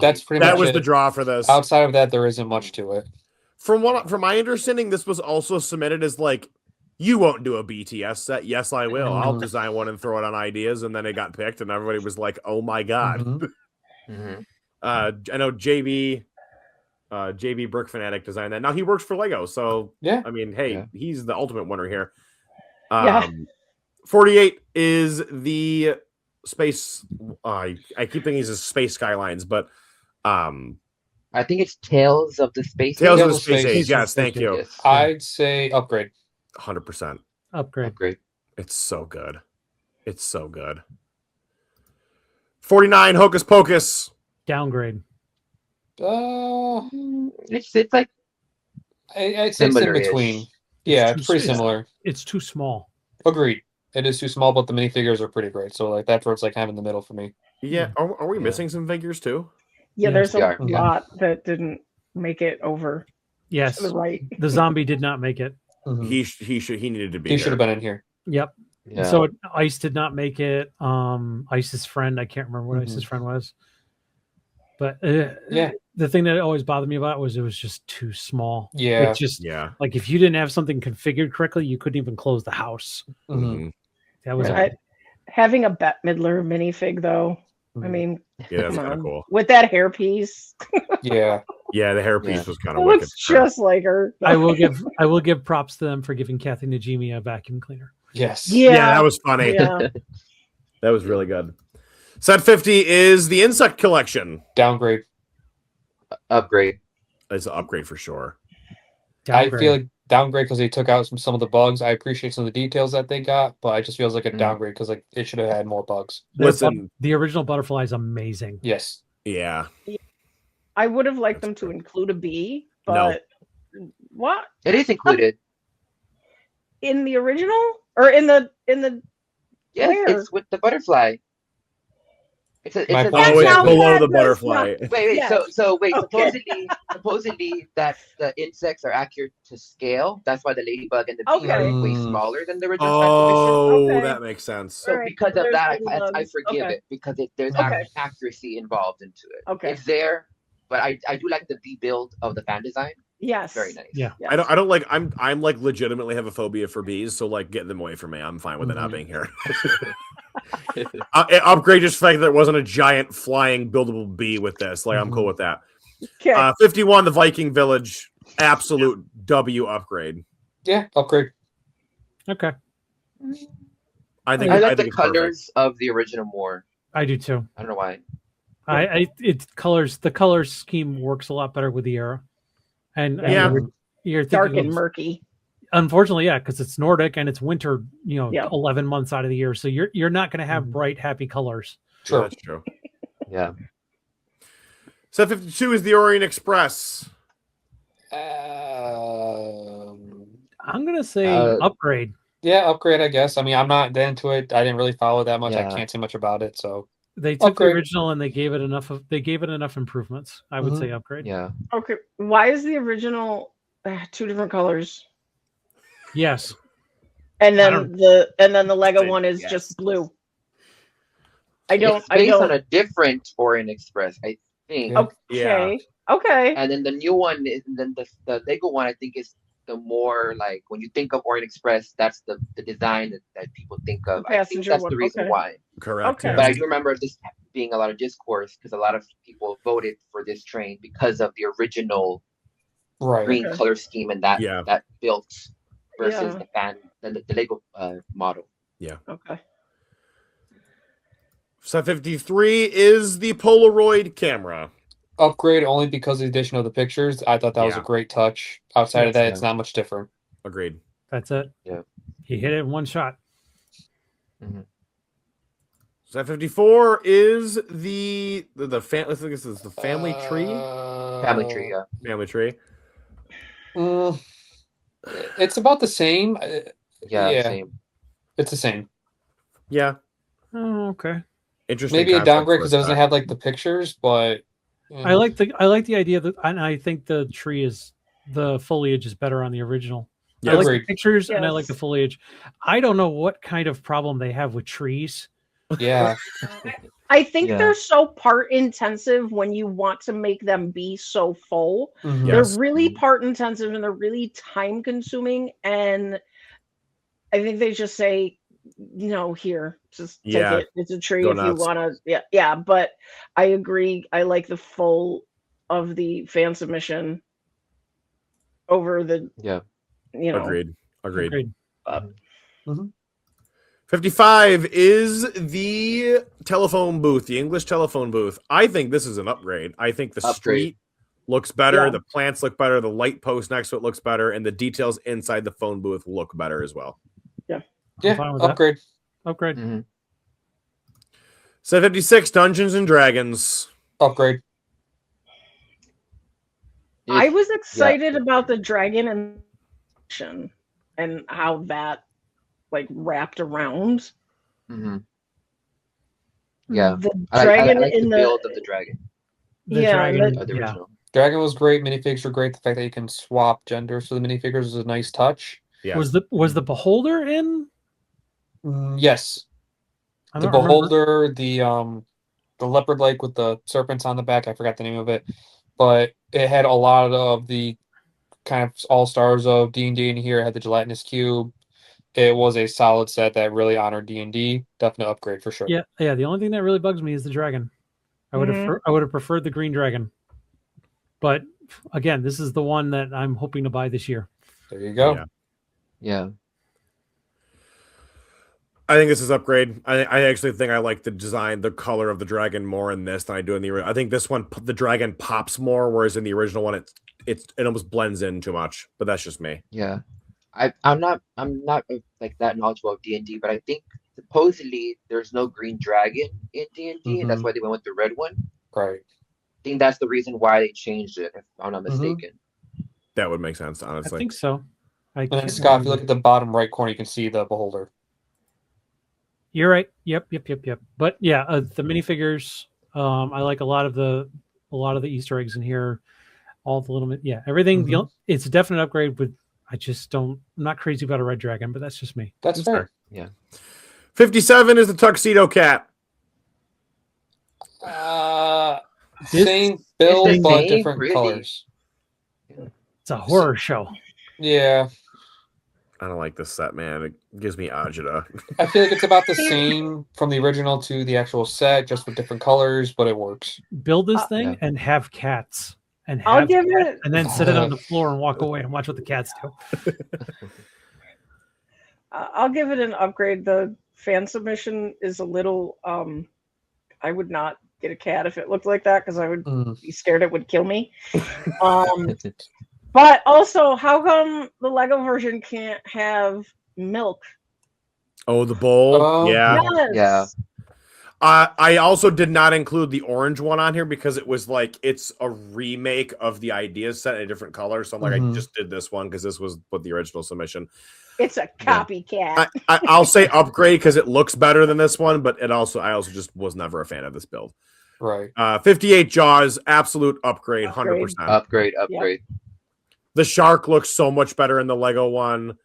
that's pretty much that was it. the draw for this. Outside of that, there isn't much to it. From my understanding, this was also submitted as like, you won't do a BTS set. Yes, I will. I'll design one and throw it on ideas, and then it got picked, and everybody was like, "Oh my god!" I know JB Brick Fanatic designed that. Now he works for Lego, so yeah. I mean, hey, he's the ultimate winner here. 48 is the space. I keep thinking he's a Space Skylines, but I think it's Tales of the Space Tales Age. of the Space Age. Yes, thank you. Yes. I'd say upgrade. 100%. Upgrade. It's so good. It's so good. 49 Hocus Pocus. Downgrade. It's like I'd say it's in between. Yeah, it's pretty similar. It's too small. Agreed. It is too small, but the minifigures are pretty great. So like that's where it's like kind of in the middle for me. Yeah. Are we missing some figures too? Yeah, there's a lot that didn't make it over. Yes. To the right. The zombie did not make it. He needed to be. He should have been in here. Yep. Yeah. So Ice did not make it. Ice's friend, I can't remember what Ice's friend was. But the thing that always bothered me about it was just too small. Yeah. It just like if you didn't have something configured correctly, you couldn't even close the house. That was having a Bette Midler minifig though. I mean, that's kind of cool. With that hairpiece. Yeah, the hairpiece was kind of wicked. Looks just like her. I will give props to them for giving Kathy Najimy a vacuum cleaner. Yes. Yeah, that was funny. Yeah. That was really good. Set 50 is the insect collection. Downgrade. Upgrade. It's an upgrade for sure. Downgrade. I feel like downgrade because they took out some of the bugs. I appreciate some of the details that they got, but it just feels like a downgrade because like it should have had more bugs. Listen, the original butterfly is amazing. Yes. Yeah. I would have liked them to include a bee, but what? It is included. In the original? Or in the Yes, where? it's with the butterfly. My a point Oh, is it's how below bad the does butterfly. wait. Yes. So wait. Okay. Supposedly that the insects are accurate to scale. That's why the ladybug and the bee Okay. are way Mm. smaller than the original Fantavision. Oh, Okay. that makes sense. So Alright, because so of there's that, I ladybugs. forgive Okay. it because there's Okay. accuracy involved into it. Okay. It's there, but I do like the bee build of the fan design. Yes. Very nice. Yeah. Yes. I don't like. I'm like legitimately have a phobia for bees, so like get them away from me. I'm fine with it not being here. Upgrade just the fact that there wasn't a giant flying buildable bee with this. Like I'm cool with that. Okay. 51, the Viking Village, absolute W upgrade. Yeah, upgrade. Okay, I think I like think the it's perfect. colors of the original more. I do too. I don't know why. It's colors. The color scheme works a lot better with the era, and Yeah. you're Dark thinking and of, murky. unfortunately, yeah, because it's Nordic and it's winter. Yeah. 11 months out of the year, so you're not going to have Mhm. bright, happy colors. Yeah, Sure. that's true. Yeah. Set 52 is the Orient Express. I'm going to say upgrade. Yeah, upgrade, I guess. I mean, I'm not into it. I didn't really follow it that much. I Yeah. can't say much about it. So They took Upgrade. the original and they gave it enough improvements. I would Mhm. say upgrade. Yeah. Okay. Why is the original two different colors? Yes. And I then the Lego Say one is yes. just blue. I don't. It's based on a different Orient Express, I think. Yeah. Okay. Okay. And then the new one is then the Lego one I think is the more like when you think of Orient Express, that's the design that people think of. I think Passenger that's one, the reason okay. why. Correct. Okay. yeah. But I do remember this being a lot of discourse because a lot of people voted for this train because of the original right. green Okay. color scheme and that Yeah. that built versus Yeah. the Lego model. Okay. Set 53 is the Polaroid camera. Upgrade only because of the addition of the pictures. I thought that was a Yeah. great touch. Outside of Yes. that, it's not much different. Agreed. That's it. Yeah. He hit it in one shot. Set 54 is the I think this is the family tree. Family tree, yeah. Family tree. It's about the same. Yeah, same. It's the same. Yeah. Oh, okay. Interesting. Maybe a concept downgrade for because it doesn't spec. have like the pictures, but I like the idea that, and I think the foliage is better on the original. Yeah. I like the Agreed. pictures and I like the Yes. foliage. I don't know what kind of problem they have with trees. yeah. I think Yeah. they're so part intensive when you want to make them be so full. Mhm. Yes. They're really part intensive and they're really time consuming. And I think they just say, here, just Yeah, take it. It's a tree go if you nuts. want to. Yeah. But I agree. I like the full of the fan submission over the, Yeah. Agreed. Agreed. 55 is the telephone booth, the English telephone booth. I think this is an upgrade. I think the Upgrade. street looks better, Yeah. the plants look better, the light post next to it looks better, and the details inside the phone booth look better as well. Yeah. fine with that. Upgrade. Upgrade. Mm-hmm. Set 56, Dungeons and Dragons. Upgrade. I was excited about the dragon and how that like wrapped around. Mm-hmm. Yeah. The I dragon like in the the build of the dragon The Yeah, dragon. of the Yeah. original. Dragon was great. Minifigs were great. The fact that you can swap genders for the minifigures was a nice touch. Yeah. Was the beholder in? Yes. I The don't remember. beholder, the leopard lake with the serpents on the back. I forgot the name of it, but it had a lot of the kind of all stars of D&D in here. It had the gelatinous cube. It was a solid set that really honored D&D. Definite upgrade for sure. Yeah. The only thing that really bugs me is the dragon. I would have preferred the green dragon. But again, this is the one that I'm hoping to buy this year. There you go. Yeah. Yeah. I think this is upgrade. I actually think I like the design, the color of the dragon more in this than I do in the original. I think this one, the dragon pops more, whereas in the original one, it almost blends in too much. But that's just me. Yeah. I'm not like that knowledgeable of D&D, but I think supposedly there's no green dragon in D&D, and that's why they went with the red one. Right. I think that's the reason why they changed it, if I'm not mistaken. That would make sense, I honestly. think so. And then Scott, if you look at the bottom right corner, you can see the beholder. You're right. Yep. But yeah, the minifigures. I like a lot of the Easter eggs in here. All the little, everything. Mhm. It's a definite upgrade, but I just don't. I'm not crazy about a red dragon, but that's just me. That's fair. Yeah. 57 is the tuxedo cat. Same It's build, the but same, different really. colors. It's a horror show. Yeah, I don't like this set, man. It gives me agita. I feel like it's about the same from the original to the actual set, just with different colors, but it works. Build this thing Yeah. and have cats, and I'll have give cats, it- and then sit it on the floor and walk away and watch what the cats do. I'll give it an upgrade. The fan submission is a little. I would not get a cat if it looked like that because I would Mm. be scared it would kill me. But also, how come the Lego version can't have milk? Oh, the bowl. Oh, Yeah. Yes. Yeah. I also did not include the orange one on here because it was like it's a remake of the ideas set in a different color. So I'm like, I Mhm. just did this one because this was what the original submission. It's a copycat. I'll say upgrade because it looks better than this one, but I also just was never a fan of this build. Right. 58 Jaws, absolute upgrade, 100%. Upgrade. The shark looks so much better in the Lego one.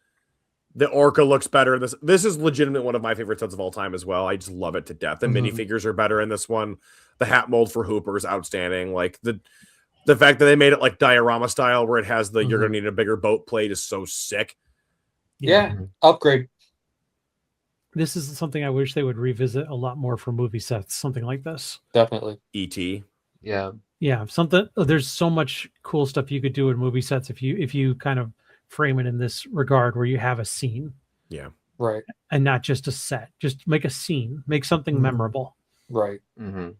The orca looks better. This is legitimate one of my favorite sets of all time as well. I just love it to death. The Mhm. minifigures are better in this one. The hat mold for Hooper is outstanding. Like the fact that they made it like diorama style where it has the you're gonna need a bigger boat plate is so sick. Yeah. Upgrade. This is something I wish they would revisit a lot more for movie sets. Something like this. Definitely. E.T. Yeah. Yeah, something. There's so much cool stuff you could do in movie sets if you kind of frame it in this regard, where you have a scene Right. and not just a set. Just make a scene, make something Mhm. memorable. Right. Mm-hmm.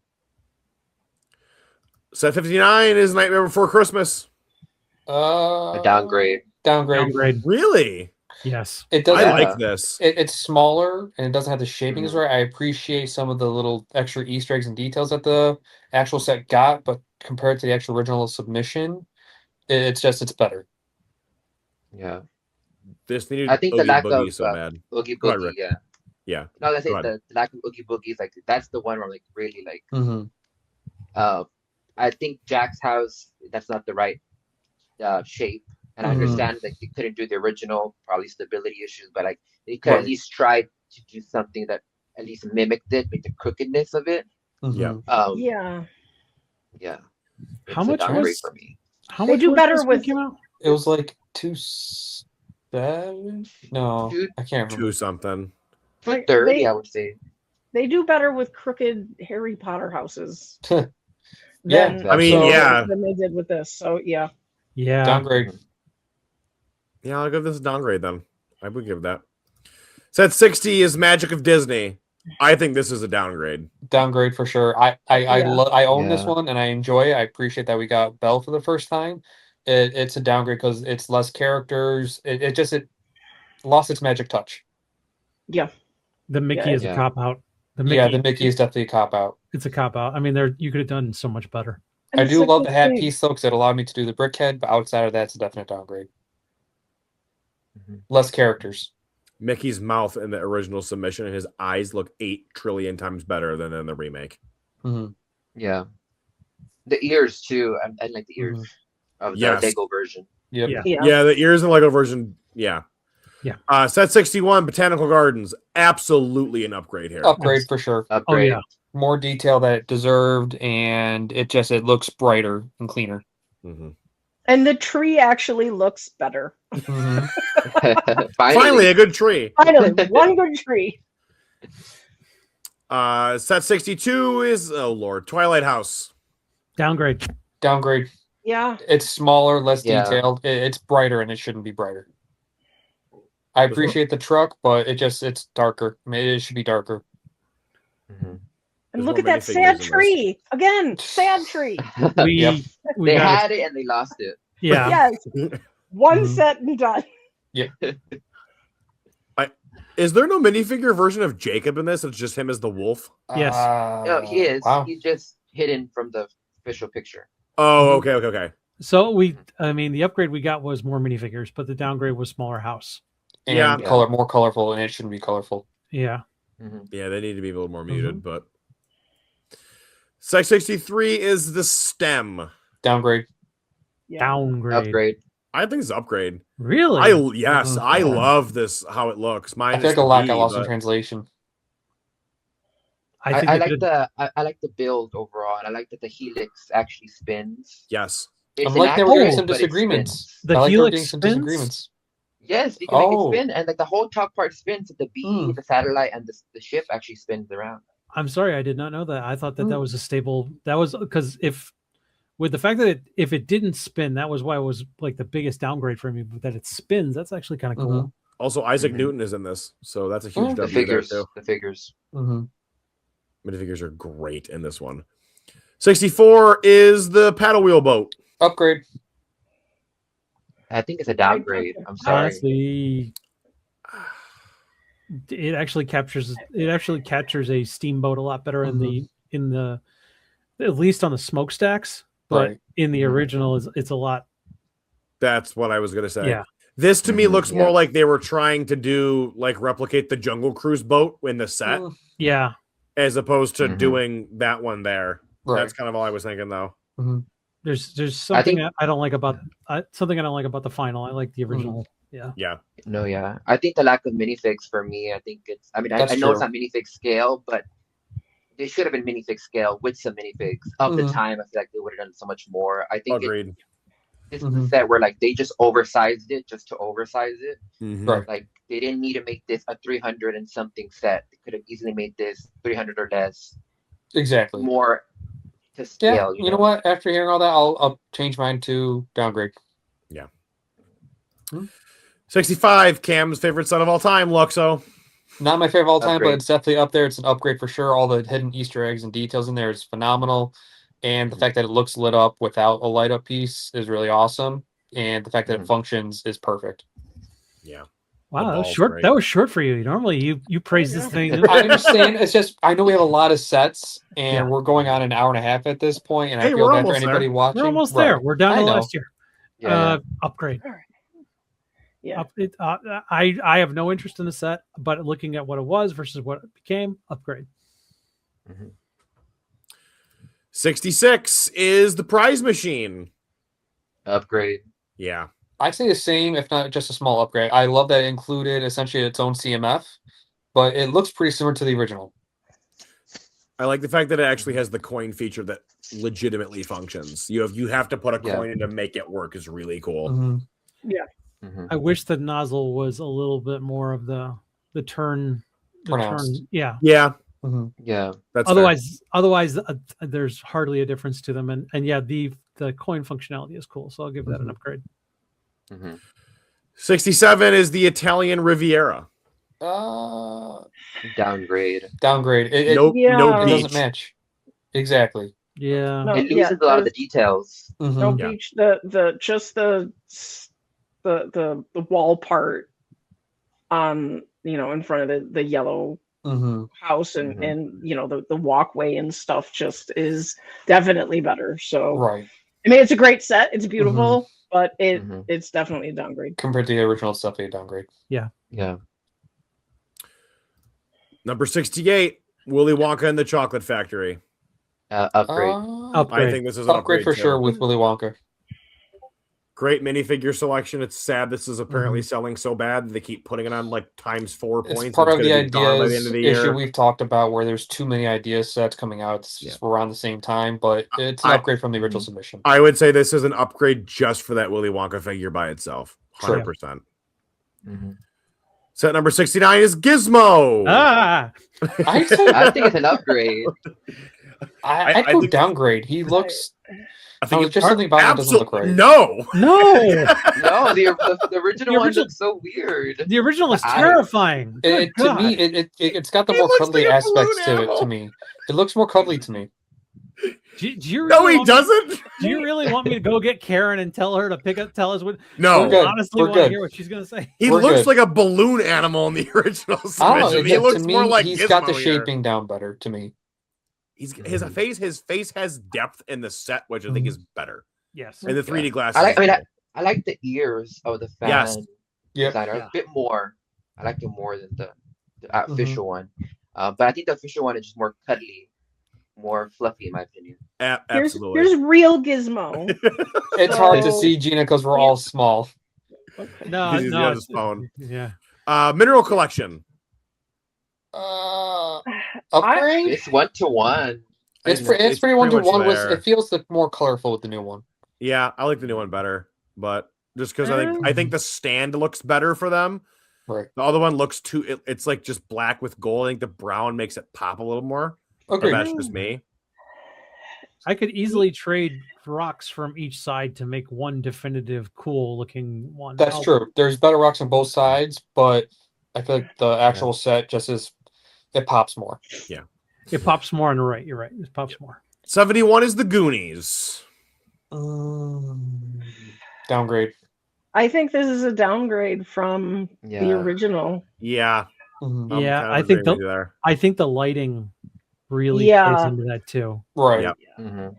Set 59 is Nightmare Before Christmas. A downgrade. Downgrade. Downgrade. Really? Yes. It does. I Yeah. like this. It's smaller and it doesn't have the shaping as Mhm. right. I appreciate some of the little extra Easter eggs and details that the actual set got, but compared to the actual original submission, it's better. Yeah. This needed I think the Oogie lack Boogie of so bad. Oogie Go ahead, Boogie. Rick. Yeah. Yeah. No, that's Go it. ahead. The lack of Oogie Boogie is like that's the one where I'm like really like. Mm-hmm. I think Jack's house. That's not the right shape, and I Mhm. understand that they couldn't do the original, probably stability issues, but like they could at least try to do something that at least mimicked it, like the crookedness of it. Yeah. Yeah. Yeah. How It's a much downgrade was- for me? How They much do was better this when it with- came out? It was like 2.7. No, Dude, I can't remember. 2 something. Like, 30, they- I would say. They do better with crooked Harry Potter houses Yeah, than, I mean, So- yeah. than they did with this. So yeah. Yeah. Downgrade. Yeah, I'll give this a downgrade then. I would give that. Set 60 is Magic of Disney. I think this is a downgrade. Downgrade for sure. I Yeah. I own this Yeah. one and I enjoy it. I appreciate that we got Belle for the first time. It's a downgrade because it's less characters. It lost its magic touch. The Mickey Yeah. is a Yeah. cop out. The Mickey is definitely a cop out. It's a cop out. I mean, you could have done so much better. And I it's do like love this the hat thing- piece though because it allowed me to do the brick head, but outside of that, it's a definite downgrade. Mhm. Less characters. Mickey's mouth in the original submission and his eyes look 8 trillion times better than in the remake. Mhm. Yeah. The ears too. I like the ears of the Yes. Lego version. Yep. Yeah. Yeah, the ears in the Lego version. Yeah. Yeah. Set 61, Botanical Gardens. Absolutely an upgrade here. Upgrade for sure. Oh Upgrade. yeah. More detail that it deserved, and it looks brighter and cleaner. Mhm. And the tree actually looks better. Mhm. Finally, a good tree. Finally, one good tree. Set 62 is, oh Lord, Twilight House. Downgrade. Downgrade. Yeah. It's smaller, less Yeah. detailed. It's brighter, and it shouldn't be brighter. I This one- appreciate the truck, but it's darker. I mean, it should be darker. Mhm. And There's look more at that minifigures sad in this. tree. Again, sad tree. We Yep. we They got had it and they lost it. yeah. Yes. One Mhm. set and done. Is there no minifigure version of Jacob in this? It's just him as the wolf. Yes. No, he is. Wow. He's just hidden from the official picture. Oh, Mhm. okay. So the upgrade we got was more minifigures, but the downgrade was smaller house. And Yeah. more colorful, and it shouldn't be colorful. Yeah. Yeah, they need to be a little more muted, but Sec 63 is the stem. Downgrade. Yeah. Downgrade. Upgrade. I think it's upgrade. Really? I Yeah. love this how it looks. I Mine feel is like a the lot B, got lost in but translation. I think I they like could've- the I like the build overall, and I like that the helix actually spins. yes. It's I'm like, there were inaccurate, getting some but it disagreements. spins. The I like there were helix getting some spins? disagreements. Yes, you can make it Oh. spin, and like the whole top part spins. The B, the satellite, and the ship actually spins around. I'm sorry, I did not know that. I thought that was a stable. That was because with the fact that if it didn't spin, that was why it was like the biggest downgrade for me. But that it spins, that's actually kind of cool. Also, Isaac Newton is in this, so that's a huge The W there too. The figures. Minifigures are great in this one. 64 is the paddle wheel boat. Upgrade. I think it's a downgrade. I'm sorry. Honestly, it actually captures a steamboat a lot better in the at least on the smokestacks, but in the original it's a lot. That's what I was gonna say. Yeah. This to me looks more like they were trying to do replicate the Jungle Cruise boat in the set. Yeah. As opposed to doing that one there. Right. That's kind of all I was thinking though. There's something I don't like about the final. I like the original. Yeah. Yeah. No, yeah. I think the lack of minifigs for me, I think it's I know it's not minifig scale, but they should have been minifig scale with some minifigs. Of the time, I feel like they would have done so much more. I think agreed. This is a set where they just oversized it just to oversize it. Right. Like they didn't need to make this a 300 and something set. They could have easily made this 300 or less. Exactly. More to scale. Yeah. You know what? After hearing all that, I'll change mine to downgrade. Yeah. 65, Cam's favorite set of all time, Luxo. Not my favorite of all time, Upgrade. but it's definitely up there. It's an upgrade for sure. All the hidden Easter eggs and details in there is phenomenal. And the fact that it looks lit up without a light up piece is really awesome. And the fact that it functions is perfect. Yeah. Wow, that was short. Great. That was short for you. Normally, you praise this thing. I understand. It's just I know we have a lot of sets, and we're going on an hour and a half at this point. And I feel that for anybody watching, we're almost there. We're down to last year. Upgrade. Yeah. I have no interest in the set, but looking at what it was versus what it became, upgrade. 66 is the prize machine. Upgrade. Yeah. I'd say the same, if not just a small upgrade. I love that it included essentially its own CMF, but it looks pretty similar to the original. I like the fact that it actually has the coin feature that legitimately functions. You have to put a coin in to make it work is really cool. Yeah. I wish the nozzle was a little bit more of the turn. Yeah. Yeah. Yeah. That's otherwise, there's hardly a difference to them. And yeah, the coin functionality is cool. So I'll give that an upgrade. 67 is the Italian Riviera. Downgrade. Downgrade. It doesn't match. Exactly. Yeah. No, it loses a lot of the details. No beach. The wall part on in front of the yellow house and the walkway and stuff just is definitely better. So right. I mean, it's a great set. It's beautiful, but it's definitely a downgrade compared to the original stuff. A downgrade. Yeah. Yeah. Number 68, Willy Wonka and the Chocolate Factory. Upgrade. I think this is an upgrade for sure with Willy Wonka. Great minifigure selection. It's sad this is apparently selling so bad that they keep putting it on ×4 points. It's part of the ideas issue we've talked about where there's too many idea sets coming out. It's just around the same time, but it's an upgrade from the original submission. I would say this is an upgrade just for that Willy Wonka figure by itself. 100%. Set number 69 is Gizmo. I think it's an upgrade. I'd go downgrade. He looks... I think it's just something about it doesn't look right. No. No, the original one looks so weird. The original is terrifying. To me, it's got the more cuddly aspects to it. To me, it looks more cuddly to me. Do you really he doesn't. Do you really want me to go get Karen and tell her to tell us what? No, honestly, want to hear what she's gonna say. He looks like a balloon animal in the original submission. He looks more like he's Gizmo got the here. shaping down better to me. His face has depth in the set, which I think is better. Yes, and the 3D glasses. I like the ears of the fan designer a bit more. I like them more than the official one. But I think the official one is just more cuddly, more fluffy, in my opinion. Absolutely. Here's real Gizmo. It's hard to So- see Gina because we're all small. No, He's no, on his phone. yeah. Mineral collection. Upgrade? It's 1-to-1. It's It's pretty one to pretty much one. there. It feels more colorful with the new one. Yeah, I like the new one better, but just because I think the stand looks better for them. Right. The other one looks it's like just black with gold. I think the brown makes it pop a little more. But Okay. that's just me. I could easily trade rocks from each side to make one definitive, cool-looking one. That's true. There's better rocks on both sides, but I feel like the actual set just it pops more. Yeah. It pops more on the right. You're right. It pops more. 71 is the Goonies. Downgrade. I think this is a downgrade from the original. Yeah. Mhm. I'm Yeah, kind of I think agreeing with you there. I think the lighting really Yeah. plays into that too. Right. Yep. Mhm.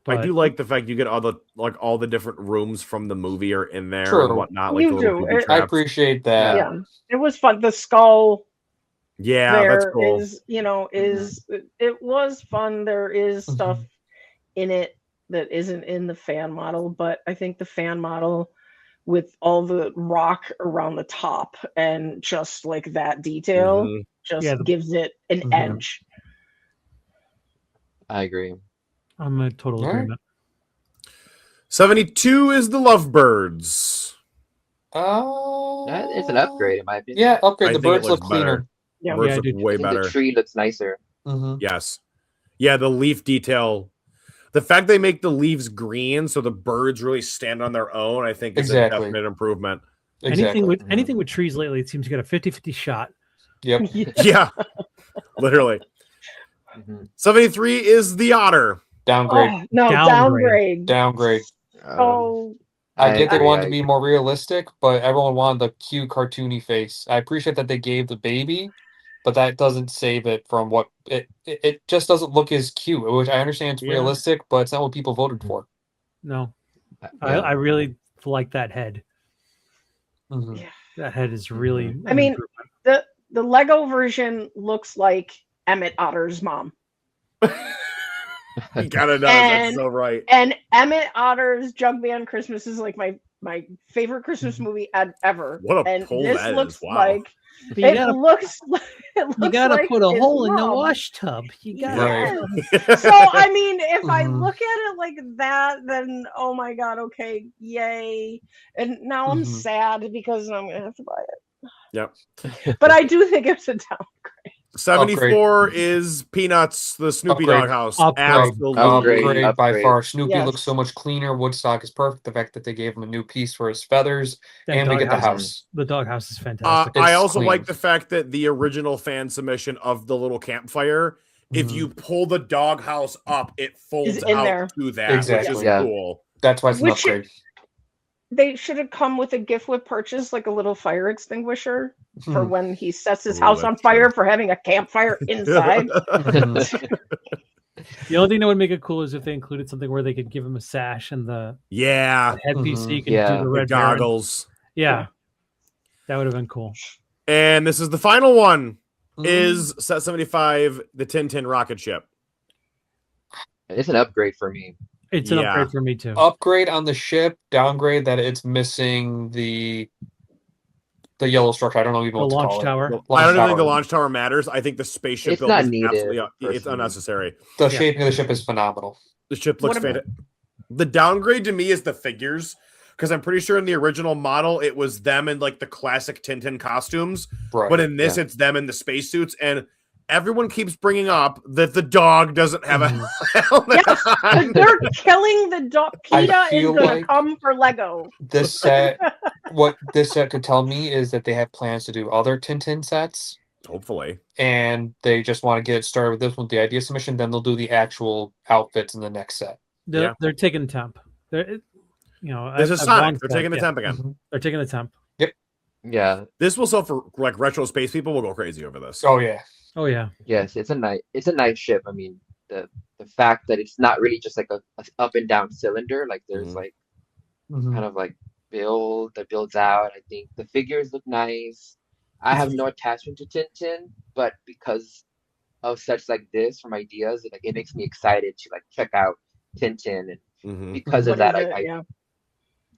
I But do like the fact you get all the different rooms from the movie are in there True. and whatnot. Like You the little do. booby I I traps. appreciate that. Yeah, it was fun. The skull Yeah, there that's cool. is, it was fun. There is stuff in it that isn't in the fan model, but I think the fan model with all the rock around the top and just like that detail Mhm. just Yeah, gives it an Mhm. edge. I agree. I'm in total All right. agreement. 72 is the Lovebirds. It's an upgrade, in my opinion. Yeah, upgrade. I The think it birds look looks cleaner. better. Yeah. Birds Yeah, I look do. way I think better. the tree looks nicer. Mm-hmm. Yes. Yeah, the leaf detail. The fact they make the leaves green so the birds really stand on their own, I think is Exactly. a definite improvement. Exactly. Anything with trees lately, it seems to get a 50-50 shot. Yep. Yeah, literally. Mhm. 73 is the Otter. Downgrade. Oh, no, Downgrade. downgrade. Downgrade. So I get they agree, wanted I to be agree. more realistic, but everyone wanted the cute cartoony face. I appreciate that they gave the baby, but that doesn't save it from what it just doesn't look as cute. Which I understand it's Yeah. realistic, but it's not what people voted for. No, Yeah. I really like that head. Mhm. Yeah. That head is really. I mean, the Lego version looks like Emmett Otter's mom. He kind of does. That's And- so right. And Emmett Otter's Jugman Christmas is like my favorite Christmas movie ever. What a and pull this that is. looks Wow. like But it looks you gotta like put a his hole in the mom. wash tub. You gotta. Right. So I mean, if I Mhm. look at it like that, then oh my god, okay, yay! And now I'm Mhm. sad because I'm gonna have to buy it. Yep. But I do think it's a downgrade. 74 is Peanuts, the Snoopy Upgrade. Doghouse. Upgrade. Absolutely. Upgrade by Upgrade. far. Snoopy Yes. looks so much cleaner. Woodstock is perfect. The fact that they gave him a new piece for his feathers, That and we get the doghouse- house. The doghouse is fantastic. I It's also clean. like the fact that the original fan submission of the little campfire, if Mhm. you pull the doghouse up, it folds Is in out there. to that, which Exactly. is Yeah. cool. That's why it's an Which- upgrade. They should have come with a gift with purchase, like a little fire extinguisher for Mhm. when he sets his Ooh, house on that's fire true. for having a campfire inside. Mhm. The only thing that would make it cool is if they included something where they could give him a sash and the Yeah, headpiece so Mhm. you can Yeah. do the the red baron. goggles. Yeah, that would have been cool. And this is the final one. Mhm. Is set 75 the Tintin rocket ship? It's an upgrade for me. It's an Yeah. upgrade for me too. Upgrade on the ship, downgrade that it's missing the yellow structure. I don't know even The what to launch call it. tower. I Launch don't even think the tower. launch tower matters. I think the spaceship It's build not is needed, absolutely it's personally. unnecessary. The Yeah. shaping of the ship is phenomenal. The ship What looks about- fantastic. The downgrade to me is the figures, because I'm pretty sure in the original model it was them in like the classic Tintin costumes, Right. but in this it's them in the spacesuits, and everyone keeps bringing up that the dog doesn't have a helmet. Yes, on. they're killing the dog. I PETA is feel gonna like- come for Lego. This set, what this set could tell me is that they have plans to do other Tintin sets, Hopefully, and they just want to get it started with this one, the idea submission. Then they'll do the actual outfits in the next set. They're taking temp. They're this is I've Sonic. long They're said, taking the yeah, temp again. Mhm. They're taking the temp. Yeah. This will sell for like retro space people will go crazy over this. Oh yeah. Oh yeah, Yes, it's a nice ship. I mean, the fact that it's not really just like a up and down cylinder, like there's Mhm. like Mhm. kind of like build that builds out. I think the figures look nice. I have no attachment to Tintin, but because of such like this from ideas, it makes me excited to like check out Tintin, and Mhm. because of What is that, it? I Yeah.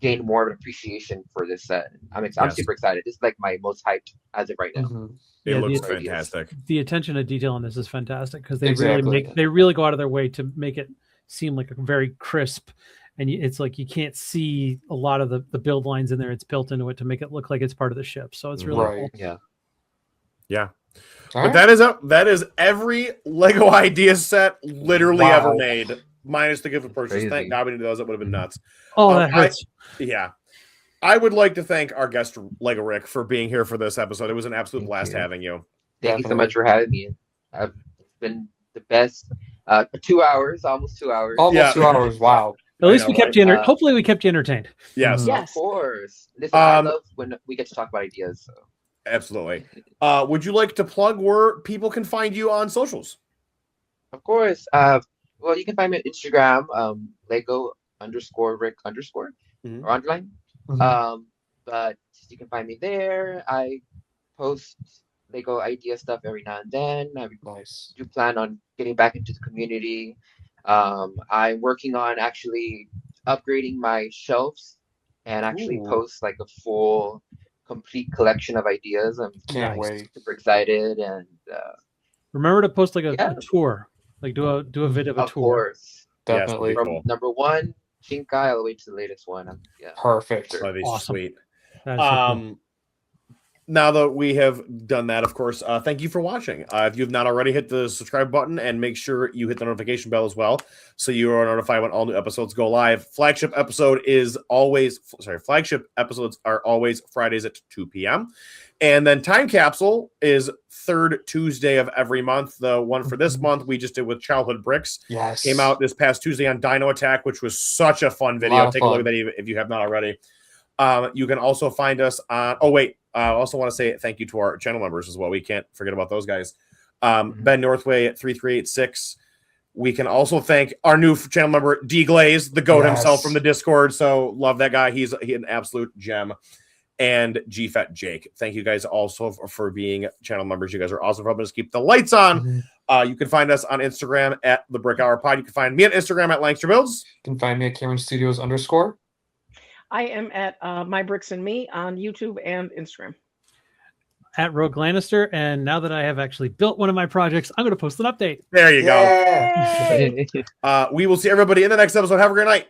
gain more of an appreciation for this set. I'm Yes. super excited. This is like my most hyped as of right now. Mhm. It Yeah, looks the ideas. fantastic. The attention to detail in this is fantastic because they Exactly. they really go out of their way to make it seem like a very crisp, and it's like you can't see a lot of the build lines in there. It's built into it to make it look like it's part of the ship. So it's really Right. cool. Yeah. Yeah. All But right. that is every Lego idea set literally Wow. ever made, minus the gift of purchase. Crazy. Thank God we did those. That would have been nuts. Oh, that hurts. Yeah. I would like to thank our guest, Lego Rick, for being here for this episode. It was an absolute Thank blast you. having you. Thank you so Definitely. much for having me. It's been the best 2 hours, almost 2 hours. Almost Yeah. 2 hours. Wow. At least I we know, kept right? you hopefully we kept you entertained. Yes, Mhm. Yes. Of course. Listen, I Um, love when we get to talk about ideas. So. absolutely. Would you like to plug where people can find you on socials? Of course. Well, you can find me on Instagram, Lego_Rick_ Mhm. or underline. Mhm. But you can find me there. I post Lego idea stuff every now and then. I Nice. do plan on getting back into the community. I'm working on actually upgrading my shelves and actually Ooh. post like a full, complete collection of ideas. I'm Can't Nice. wait. super excited, and Remember to post like a Yeah. tour, like do a vid of a of tour. course, Yes, that'd Definitely. be from cool. number one Shinkai all the way to the latest one. Yeah, Perfect. sure. That'd be Awesome. sweet. That is so cool. Now that we have done that, of course, thank you for watching. If you've not already, hit the subscribe button and make sure you hit the notification bell as well, so you are notified when all new episodes go live. Flagship episodes are always Fridays at 2 p.m. And then Time Capsule is third Tuesday of every month. The one for this month we just did with Childhood Bricks. Yes. Came out this past Tuesday on Dino Attack, which was such a fun video. Lot of Take a look at fun. that if you have not already. You can also find us on. I also want to say thank you to our channel members as well. We can't forget about those guys. Ben Northway at 3386. We can also thank our new channel member D Glaze, the goat himself from the Discord. So love that guy. He's an absolute gem. And GFET Jake. Thank you guys also for being channel members. You guys are awesome for helping us keep the lights on. You can find us on Instagram at the Brick Hour Pod. You can find me on Instagram at Langster Builds. You can find me at Cameron Studios _ I am at My Bricks and Me on YouTube and Instagram. At Rogue Lannister, and now that I have actually built one of my projects, I'm going to post an update. There you Yay! go. We will see everybody in the next episode. Have a great night.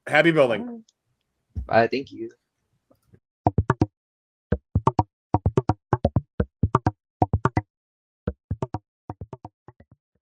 Happy building. Bye. Thank you.